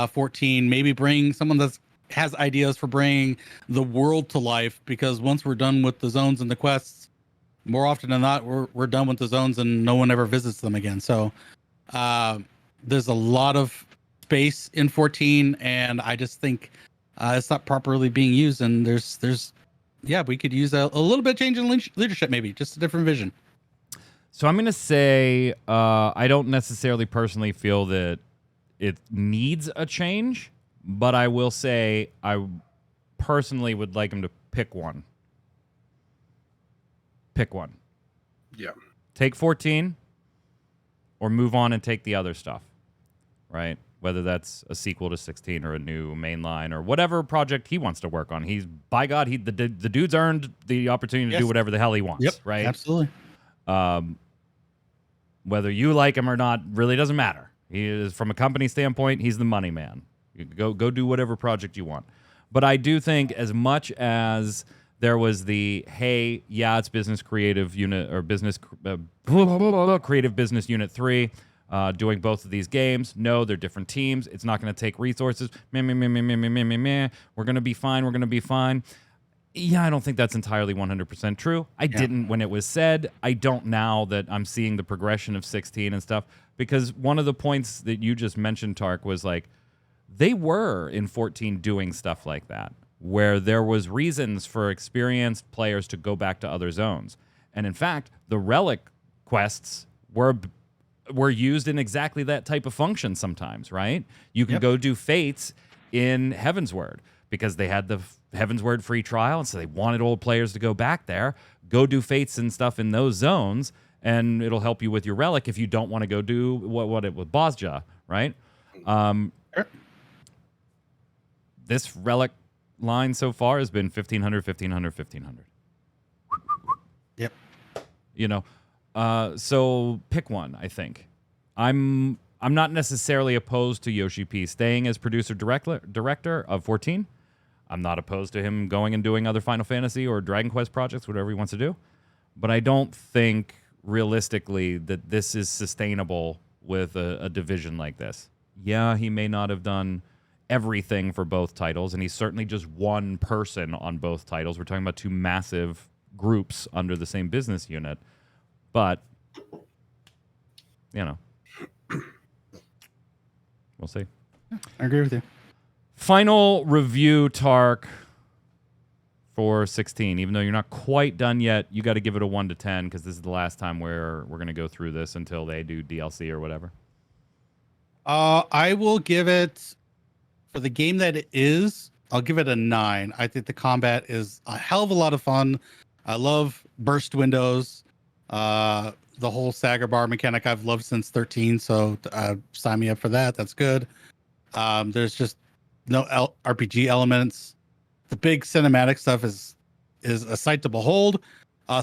14. Maybe bring someone that has ideas for bringing the world to life. Because once we're done with the zones and the quests, more often than not, we're done with the zones and no one ever visits them again. So there's a lot of space in 14, and I just think it's not properly being used. And we could use a little bit of change in leadership, maybe just a different vision. So I'm going to say I don't necessarily personally feel that it needs a change, but I will say I personally would like him to pick one. Pick one. Yeah. Take 14 or move on and take the other stuff, right? Whether that's a sequel to 16 or a new mainline or whatever project he wants to work on. He's, by God, the dude's earned the opportunity to do whatever the hell he wants, Yep, right? Absolutely. Whether you like him or not really doesn't matter. He is, from a company standpoint, he's the money man. You go do whatever project you want. But I do think, as much as there was the, hey, yeah, it's business creative unit or business creative business unit 3 doing both of these games. No, they're different teams. It's not going to take resources. We're going to be fine. We're going to be fine. Yeah, I don't think that's entirely 100% true. I didn't when it was said. I don't now that I'm seeing the progression of 16 and stuff. Because one of the points that you just mentioned, Tark, was like, they were in 14 doing stuff like that, where there was reasons for experienced players to go back to other zones. And in fact, the Relic quests were used in exactly that type of function sometimes, right? You can go do Fates in Heavensward because they had the Heavensward free trial, and so they wanted old players to go back there, go do Fates and stuff in those zones, and it'll help you with your Relic if you don't want to go do what it with Bosja, right? This Relic line so far has been 1500, 1500, 1500. Yep. So pick one, I think. I'm not necessarily opposed to Yoshi P staying as producer director of 14. I'm not opposed to him going and doing other Final Fantasy or Dragon Quest projects, whatever he wants to do. But I don't think realistically that this is sustainable with a division like this. Yeah, he may not have done everything for both titles, and he's certainly just one person on both titles. We're talking about two massive groups under the same business unit. But, you know, we'll see. I agree with you. Final review, Tark, for 16. Even though you're not quite done yet, you got to give it a 1 to 10 because this is the last time we're going to go through this until they do DLC or whatever. I will give it, for the game that it is, I'll give it a 9. I think the combat is a hell of a lot of fun. I love burst windows. The whole Sagar bar mechanic I've loved since 13, so sign me up for that. That's good. There's just no RPG elements. The big cinematic stuff is a sight to behold.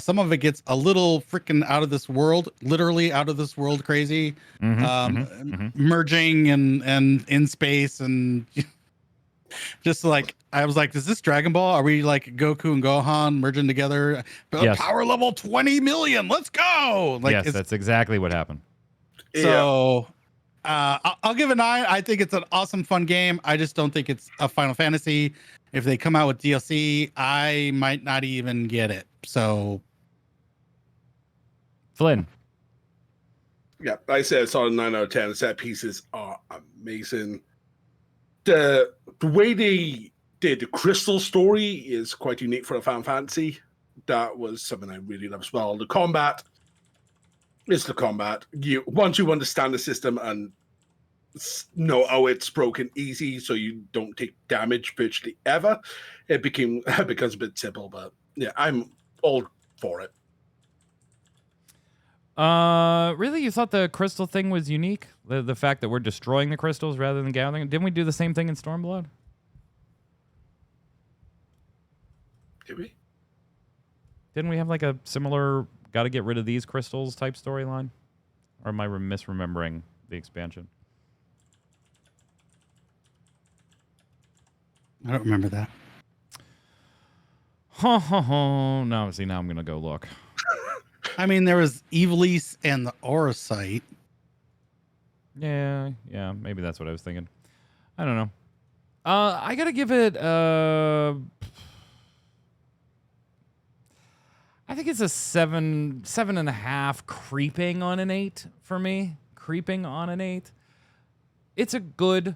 Some of it gets a little freaking out of this world, literally out of this world crazy. Merging and in space and just like I was like, is this Dragon Ball? Are we like Goku and Gohan merging together? Yes. Power level 20 million. Let's go. Like, yes, that's exactly what happened. So I'll give it a 9. I think it's an awesome, fun game. I just don't think it's a Final Fantasy. If they come out with DLC, I might not even get it. So, Flynn. Yeah, I said it's on 9 out of 10. The set pieces are amazing. The way they did the crystal story is quite unique for a Final Fantasy. That was something I really love as well. The combat is the combat. Once you understand the system and know how it's broken easy, so you don't take damage virtually ever, it becomes a bit simple. But yeah, I'm all for it. Really? You thought the crystal thing was unique? The fact that we're destroying the crystals rather than gathering? Didn't we do the same thing in Stormblood? Did we? Didn't we have like a similar got to get rid of these crystals type storyline? Or am I misremembering the expansion? I don't remember that. No, see, now I'm going to go look. I mean, there was Evilise and the Aura site. Yeah, maybe that's what I was thinking. I don't know. I got to give it I think it's a 7.5 creeping on an 8 for me. Creeping on an 8. It's a good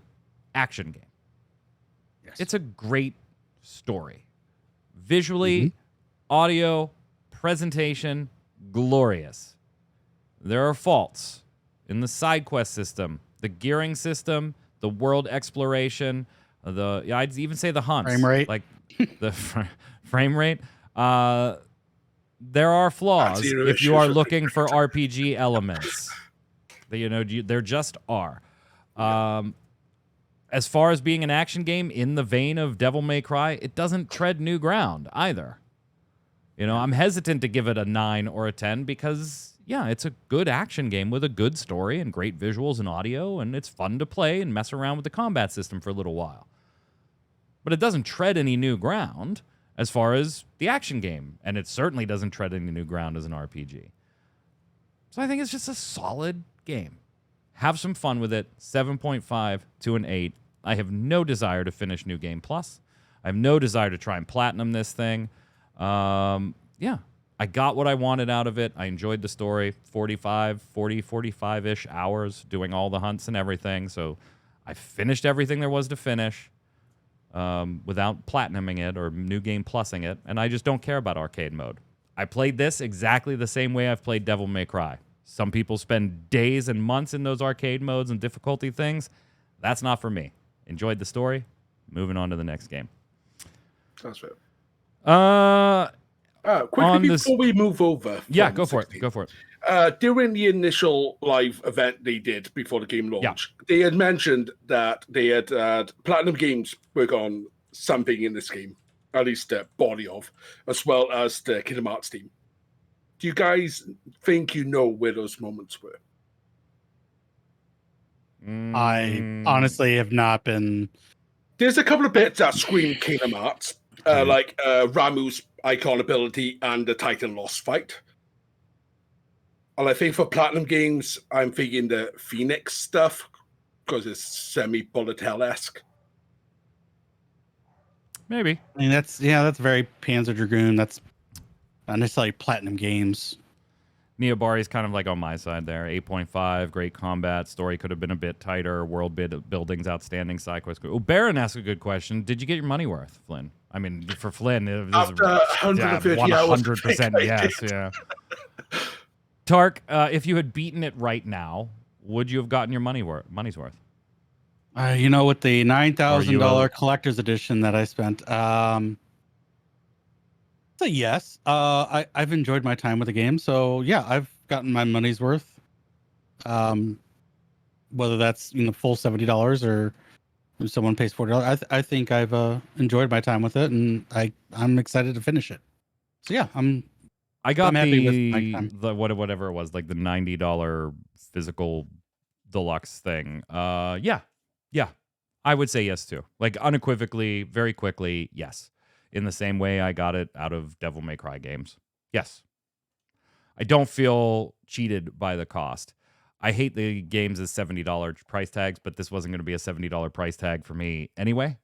action game. Yes. It's a great story. Visually, audio, presentation, glorious. There are faults in the side quest system, the gearing system, the world exploration, I'd even say the hunts. Frame rate. Like the frame rate. There are flaws if you are looking for RPG elements. There just are. As far as being an action game in the vein of Devil May Cry, it doesn't tread new ground either. I'm hesitant to give it a 9 or a 10 because, yeah, it's a good action game with a good story and great visuals and audio, and it's fun to play and mess around with the combat system for a little while. But it doesn't tread any new ground as far as the action game, and it certainly doesn't tread any new ground as an RPG. So I think it's just a solid game. Have some fun with it. 7.5 to an 8. I have no desire to finish New Game Plus. I have no desire to try and platinum this thing. Yeah, I got what I wanted out of it. I enjoyed the story. 45-ish hours doing all the hunts and everything. So I finished everything there was to finish without platinuming it or New Game Plusing it. And I just don't care about arcade mode. I played this exactly the same way I've played Devil May Cry. Some people spend days and months in those arcade modes and difficulty things. That's not for me. Enjoyed the story. Moving on to the next game. That's fair. on Quickly before we move over. Yeah, go for 16. It. Go for it. During the initial live event they did before the game launched, they had mentioned that they had Platinum Games work on something in this game, at least the body of, as well as the Kingdom Hearts team. Do you guys think you know where those moments were? I honestly have not been There's a couple of bits that scream Kingdom Hearts, like Ramu's icon ability and the Titan Lost fight. And I think for Platinum Games, I'm thinking the Phoenix stuff because it's semi-bullet hell-esque. Maybe. I mean, that's very Panzer Dragoon. That's not necessarily Platinum Games. Neobari's kind of like on my side there. 8.5, great combat. Story could have been a bit tighter. World building's outstanding. Side quest. Oh, Baron asked a good question. Did you get your money worth, Flynn? I mean, for Flynn, it was After 150 hours, 100% yes. Yeah. Tark, if you had beaten it right now, would you have gotten your money's worth? With the $9,000 collector's edition that I spent, it's a yes. I've enjoyed my time with the game, so yeah, I've gotten my money's worth. Whether that's full $70 or if someone pays $40, I think I've enjoyed my time with it, and I'm excited to finish it. So yeah, I got I'm happy with my time. the whatever it was, like the $90 physical deluxe thing. Yeah, I would say yes too. Like unequivocally, very quickly, yes. In the same way I got it out of Devil May Cry games, yes. I don't feel cheated by the cost. I hate the games as $70 price tags, but this wasn't going to be a $70 price tag for me anyway.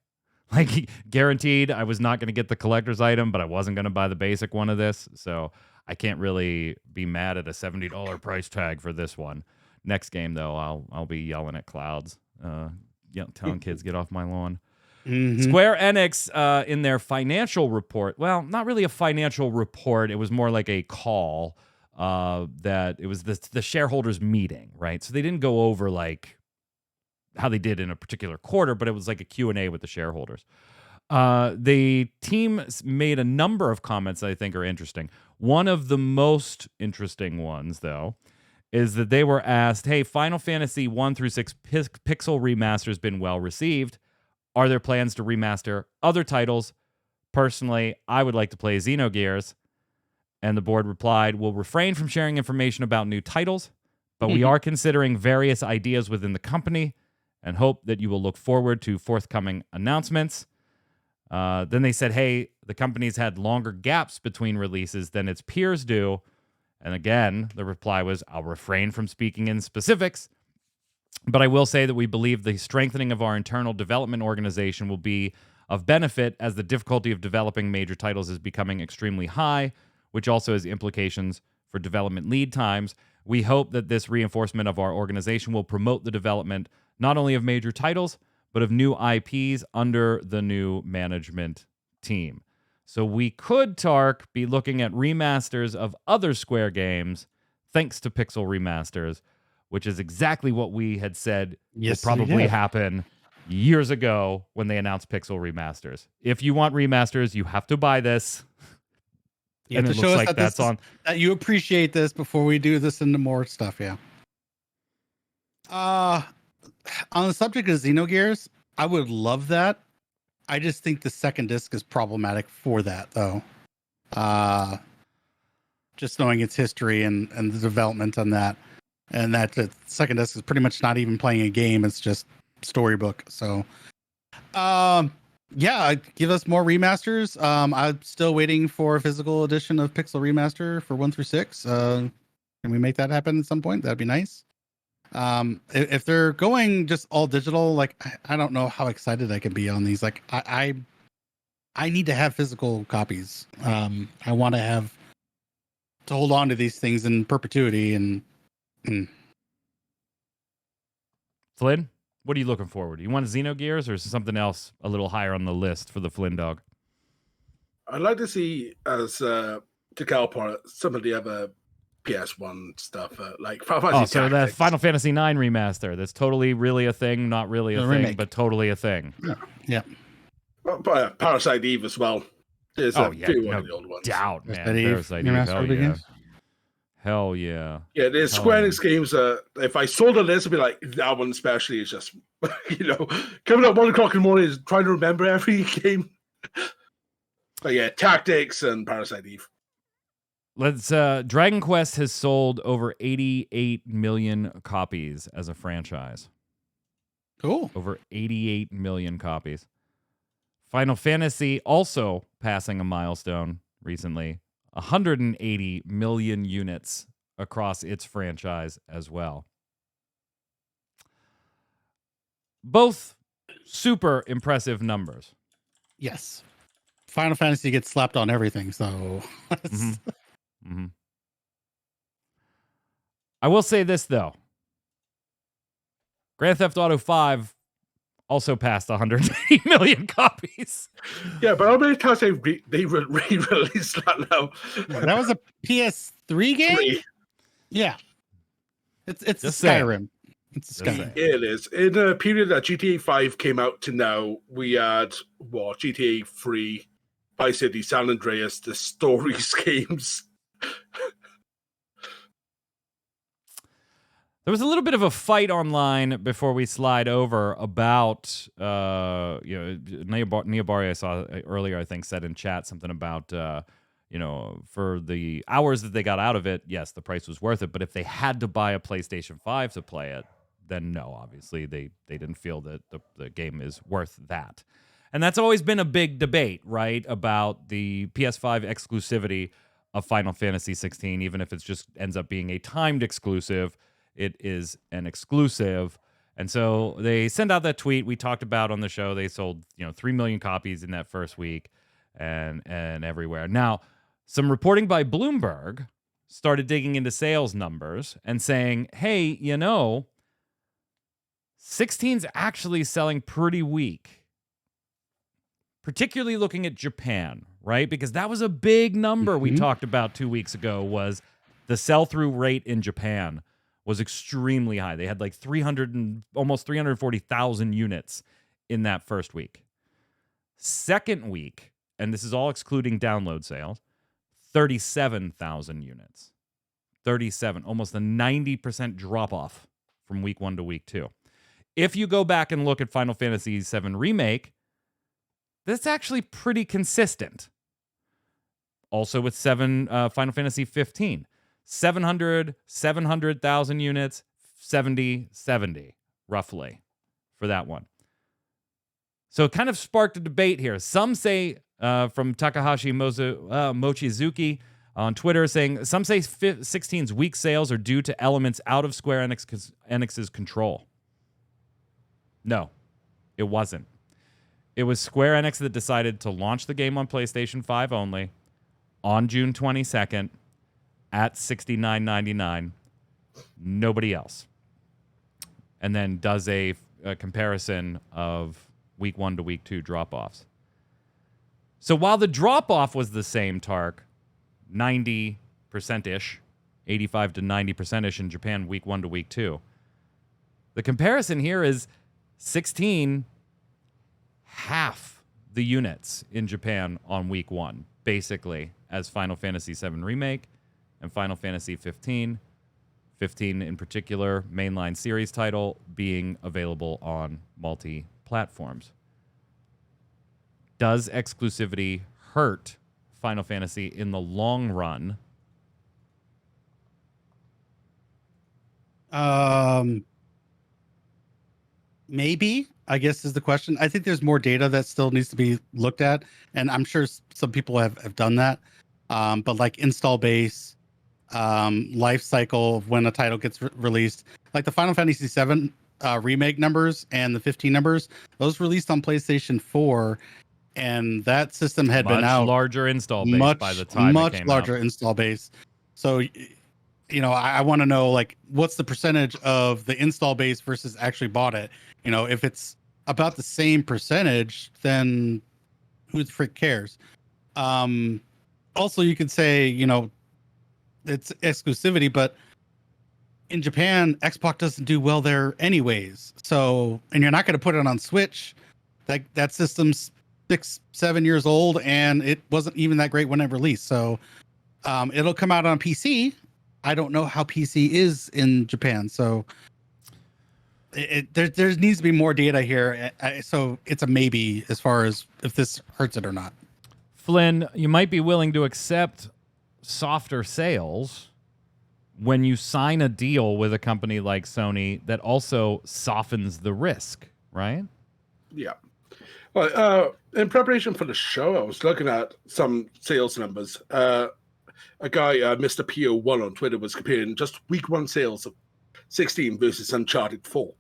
Like, guaranteed, I was not going to get the collector's item, but I wasn't going to buy the basic one of this. So I can't really be mad at a $70 price tag for this one. Next game, though, I'll be yelling at clouds, telling kids, get off my lawn. Mm-hmm. Square Enix, in their financial report, well, not really a financial report. It was more like a call that it was the shareholders meeting, right? So they didn't go over, like, how they did in a particular quarter, but it was like a Q&A with the shareholders. The team made a number of comments that I think are interesting. One of the most interesting ones, though, is that they were asked, hey, Final Fantasy 1 through 6 pixel remaster has been well received. Are there plans to remaster other titles? Personally, I would like to play Xenogears. And the board replied, we'll refrain from sharing information about new titles, but we are considering various ideas within the company and hope that you will look forward to forthcoming announcements. Then they said, hey, the company's had longer gaps between releases than its peers do. And again, the reply was, I'll refrain from speaking in specifics, but I will say that we believe the strengthening of our internal development organization will be of benefit as the difficulty of developing major titles is becoming extremely high, which also has implications for development lead times. We hope that this reinforcement of our organization will promote the development not only of major titles, but of new IPs under the new management team. So we could, Tark, be looking at remasters of other Square games thanks to Pixel remasters, which is exactly what we had said would probably happen years ago when they announced Pixel remasters. If you want remasters, you have to buy this. You have to show us that you appreciate this before we do this into more stuff, yeah. On the subject of Xenogears, I would love that. I just think the second disc is problematic for that, though. Just knowing its history and the development on that. And that the second disc is pretty much not even playing a game. It's just storybook. So, yeah, give us more remasters. I'm still waiting for a physical edition of Pixel Remaster for 1 through 6. Can we make that happen at some point? That'd be nice. If they're going just all digital, like I don't know how excited I can be on these. Like I need to have physical copies. I want to hold on to these things in perpetuity. And Flynn, what are you looking forward to? You want Xenogears or is something else a little higher on the list for the Flynn dog? I'd like to see, as to counterpart, some of the other PS1 stuff, like Final Fantasy so the Final Fantasy IX remaster. That's totally really a thing, not really a thing, remake. But totally a thing. Yeah. But Parasite Eve as well. There's no one of the old ones. Doubt, man. Parasite Eve, hell yeah. Yeah, there's Square Enix games. If I sold a list, I'd be like, that one especially is just, coming up 1 o'clock in the morning is trying to remember every game. But yeah, Tactics and Parasite Eve. Dragon Quest has sold over 88 million copies as a franchise. Cool. Over 88 million copies. Final Fantasy also passing a milestone recently, 180 million units across its franchise as well. Both super impressive numbers. Yes. Final Fantasy gets slapped on everything, so Mm-hmm. Mm-hmm. I will say this, though. Grand Theft Auto 5 also passed 180 million copies. Yeah, but how many times they re-released that now? That was a PS3 game? 3. Yeah. It's Just Skyrim. It's Just Skyrim. It is. In the period that GTA 5 came out to now, we had, GTA 3, Vice City, San Andreas, the stories games. There was a little bit of a fight online before we slide over about, Neobari I saw earlier, I think, said in chat something about, for the hours that they got out of it, yes, the price was worth it. But if they had to buy a PlayStation 5 to play it, then no, obviously they didn't feel that the game is worth that. And that's always been a big debate, right, about the PS5 exclusivity of Final Fantasy XVI, even if it just ends up being a timed exclusive. It is an exclusive. And so they send out that tweet we talked about on the show. They sold, 3 million copies in that first week and everywhere. Now, some reporting by Bloomberg started digging into sales numbers and saying, hey, 16's actually selling pretty weak. Particularly looking at Japan, right? Because that was a big number we talked about 2 weeks ago, was the sell-through rate in Japan was extremely high. They had like almost 340,000 units in that first week. Second week, and this is all excluding download sales, 37,000 units. 37, almost a 90% drop-off from week 1 to week 2. If you go back and look at Final Fantasy VII Remake, that's actually pretty consistent. Also with Final Fantasy 15. 700,000 units, 70, roughly, for that one. So it kind of sparked a debate here. Some say, from Takahashi Mochizuki on Twitter, saying, some say 16's weak sales are due to elements out of Square Enix's control. No, it wasn't. It was Square Enix that decided to launch the game on PlayStation 5 only on June 22nd at $69.99. Nobody else. And then does a comparison of week 1 to week 2 drop-offs. So while the drop-off was the same, Tark, 90%-ish, 85 to 90%-ish in Japan week 1 to week 2, the comparison here is 16 half the units in Japan on week 1, basically, as Final Fantasy VII Remake and Final Fantasy 15. 15 in particular, mainline series title, being available on multi-platforms. Does exclusivity hurt Final Fantasy in the long run? Maybe, I guess, is the question. I think there's more data that still needs to be looked at, and I'm sure some people have done that. But like install base, life cycle of when a title gets released, like the Final Fantasy VII remake numbers and the 15 numbers, those released on PlayStation 4, and that system had been out. Much larger install base by the time it came larger out. Install base. So, I want to know, like, what's the percentage of the install base versus actually bought it? If it's about the same percentage, then who the frick cares? Also, you could say, it's exclusivity, but in Japan, Xbox doesn't do well there anyways. So, and you're not going to put it on Switch. That system's 6-7 years old, and it wasn't even that great when it released. So, it'll come out on PC. I don't know how PC is in Japan, so there needs to be more data here. So it's a maybe as far as if this hurts it or not. Flynn, you might be willing to accept softer sales when you sign a deal with a company like Sony that also softens the risk, right? Yeah. Well, in preparation for the show, I was looking at some sales numbers. A guy, Mr. PO1 on Twitter, was comparing just week one sales of 16 versus Uncharted 4.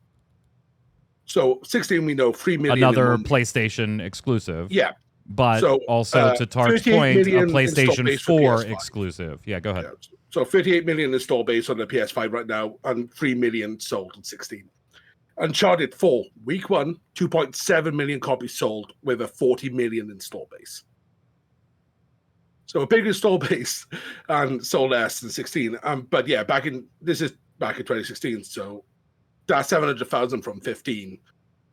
So 16, we know 3 million. Another PlayStation exclusive. Yeah. But So, also, to Tark's 38 point, a million PlayStation install base for 4 PS5. exclusive. Yeah, go ahead. Yeah. So 38 million install base on the PS5 right now, and 3 million sold in 16. Uncharted 4, week one, 2.7 million copies sold with a 40 million install base. So a big install base and sold less than 16. But yeah, this is back in 2016. So that's 700,000 from 15.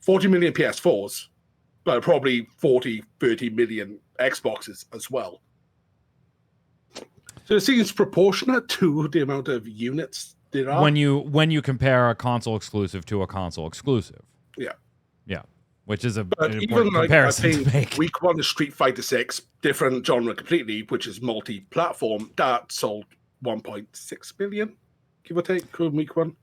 40 million PS4s, but probably 40, 30 million Xboxes as well. So it seems proportionate to the amount of units there are. When you compare a console exclusive to a console exclusive. Yeah. Yeah. Which is an even important comparison I think to make. Week one is Street Fighter 6, different genre completely, which is multi-platform. That sold 1.6 million, give or take, week one.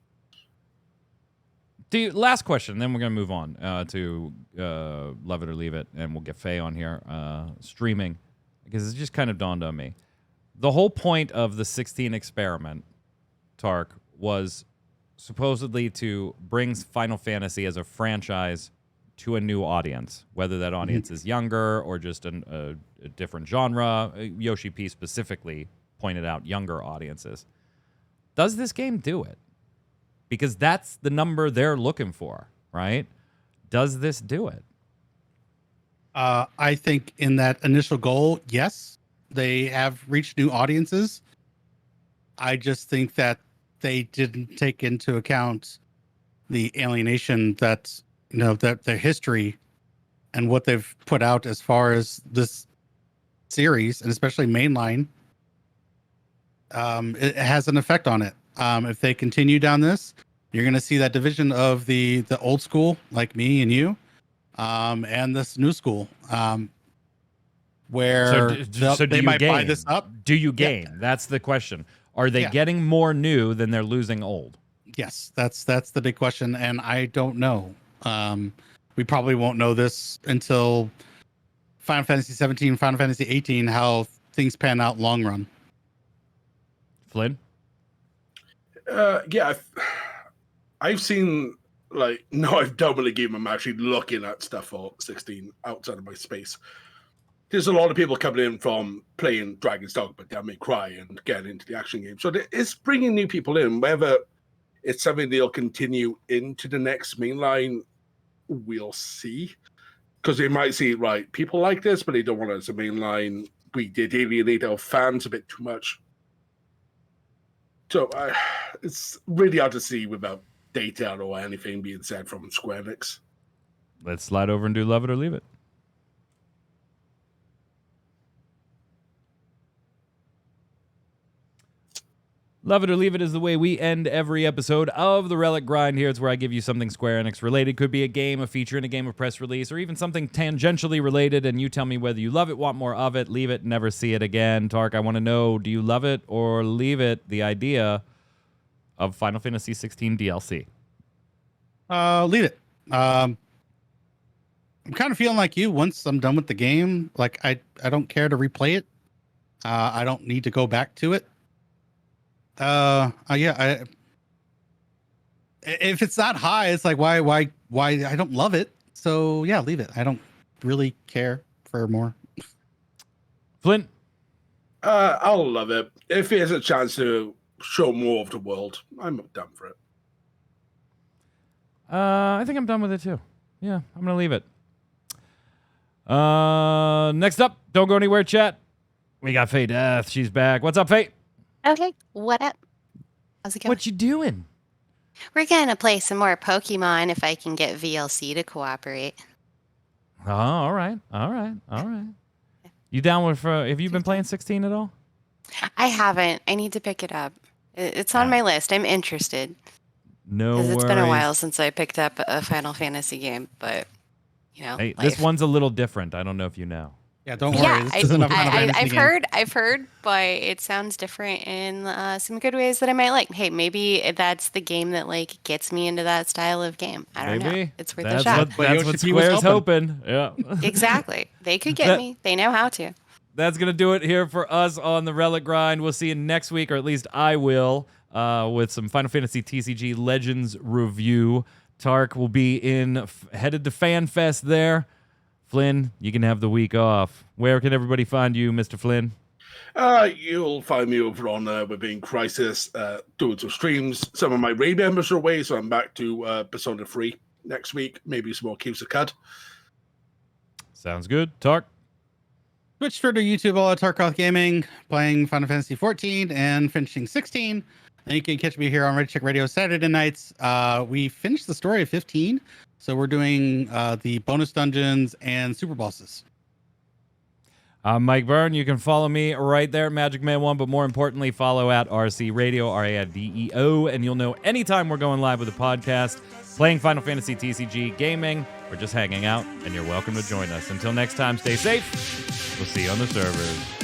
Last question, then we're going to move on to Love It or Leave It, and we'll get Faye on here streaming, because it just kind of dawned on me. The whole point of the 16 experiment, Tark, was supposedly to bring Final Fantasy as a franchise to a new audience, whether that audience is younger or just a different genre. Yoshi P specifically pointed out younger audiences. Does this game do it? Because that's the number they're looking for, right? Does this do it? I think in that initial goal, yes, they have reached new audiences. I just think that they didn't take into account the alienation that their history and what they've put out as far as this series, and especially mainline. It has an effect on it. If they continue down this, you're going to see that division of the old school, like me and you, and this new school, where they might buy this up. Do you gain? Yeah. That's the question. Are they getting more new than they're losing old? Yes, that's the big question, and I don't know. We probably won't know this until Final Fantasy XVII, Final Fantasy XVIII, how things pan out long run. Flynn? Yeah, I've seen, I've done with the game. I'm actually looking at stuff for 16 outside of my space. There's a lot of people coming in from playing Dragon's Dogma, Devil May Cry, and getting into the action game. So it's bringing new people in. Whether it's something they'll continue into the next mainline, we'll see. Because they might see, right, people like this, but they don't want it as a mainline. We did alienate our fans a bit too much. So it's really hard to see without data or anything being said from Square Enix. Let's slide over and do Love It or Leave It. Love It or Leave It is the way we end every episode of the Relic Grind. Here it's where I give you something Square Enix related. Could be a game, a feature in a game, a press release, or even something tangentially related, and you tell me whether you love it, want more of it, leave it, never see it again. Tark, I want to know, do you love it or leave it, the idea of Final Fantasy XVI DLC? Leave it. I'm kind of feeling like you. Once I'm done with the game, I don't care to replay it. I don't need to go back to it. If it's that high, it's like why I don't love it. So yeah, leave it. I don't really care for more. Flint? I'll love it. If there's a chance to show more of the world, I'm done for it. I think I'm done with it too. Yeah, I'm gonna leave it. Next up, don't go anywhere, chat. We got Faye Death. She's back. What's up, Faye? Okay, what up? How's it going? What you doing? We're gonna play some more Pokemon if I can get VLC to cooperate. Oh, all right. You down with? Have you been playing 16 at all? I haven't. I need to pick it up. It's on my list. I'm interested. No worries. Because it's been a while since I picked up a Final Fantasy game, but hey, this one's a little different. I don't know if you know. Yeah, don't worry. Yeah, This is enough Final Fantasy I've game. heard, but it sounds different in some good ways that I might like. Hey, maybe that's the game that like gets me into that style of game. I don't know. Maybe. It's worth a That's shot. what, But that's Yoshi what P was Square's hoping. Yeah. Exactly. They could get That- me. They know how to. That's going to do it here for us on the Relic Grind. We'll see you next week, or at least I will, with some Final Fantasy TCG Legends review. Tark will be headed to FanFest there. Flynn, you can have the week off. Where can everybody find you, Mr. Flynn? You'll find me over on Within Crisis, doing some streams. Some of my raid members are away, so I'm back to Persona 3 next week. Maybe some more Caves of Cud. Sounds good. Tark? Twitch, Twitter, YouTube, all at Tarkoth Gaming, playing Final Fantasy XIV and finishing 16. And you can catch me here on Red Check Radio Saturday nights. We finished the story of 15, so we're doing the bonus dungeons and super bosses. I'm Mike Byrne. You can follow me right there at Magic Man 1, but more importantly, follow at RC Radio, RADEO, and you'll know anytime we're going live with a podcast, playing Final Fantasy TCG, gaming, or just hanging out, and you're welcome to join us. Until next time, stay safe. We'll see you on the servers.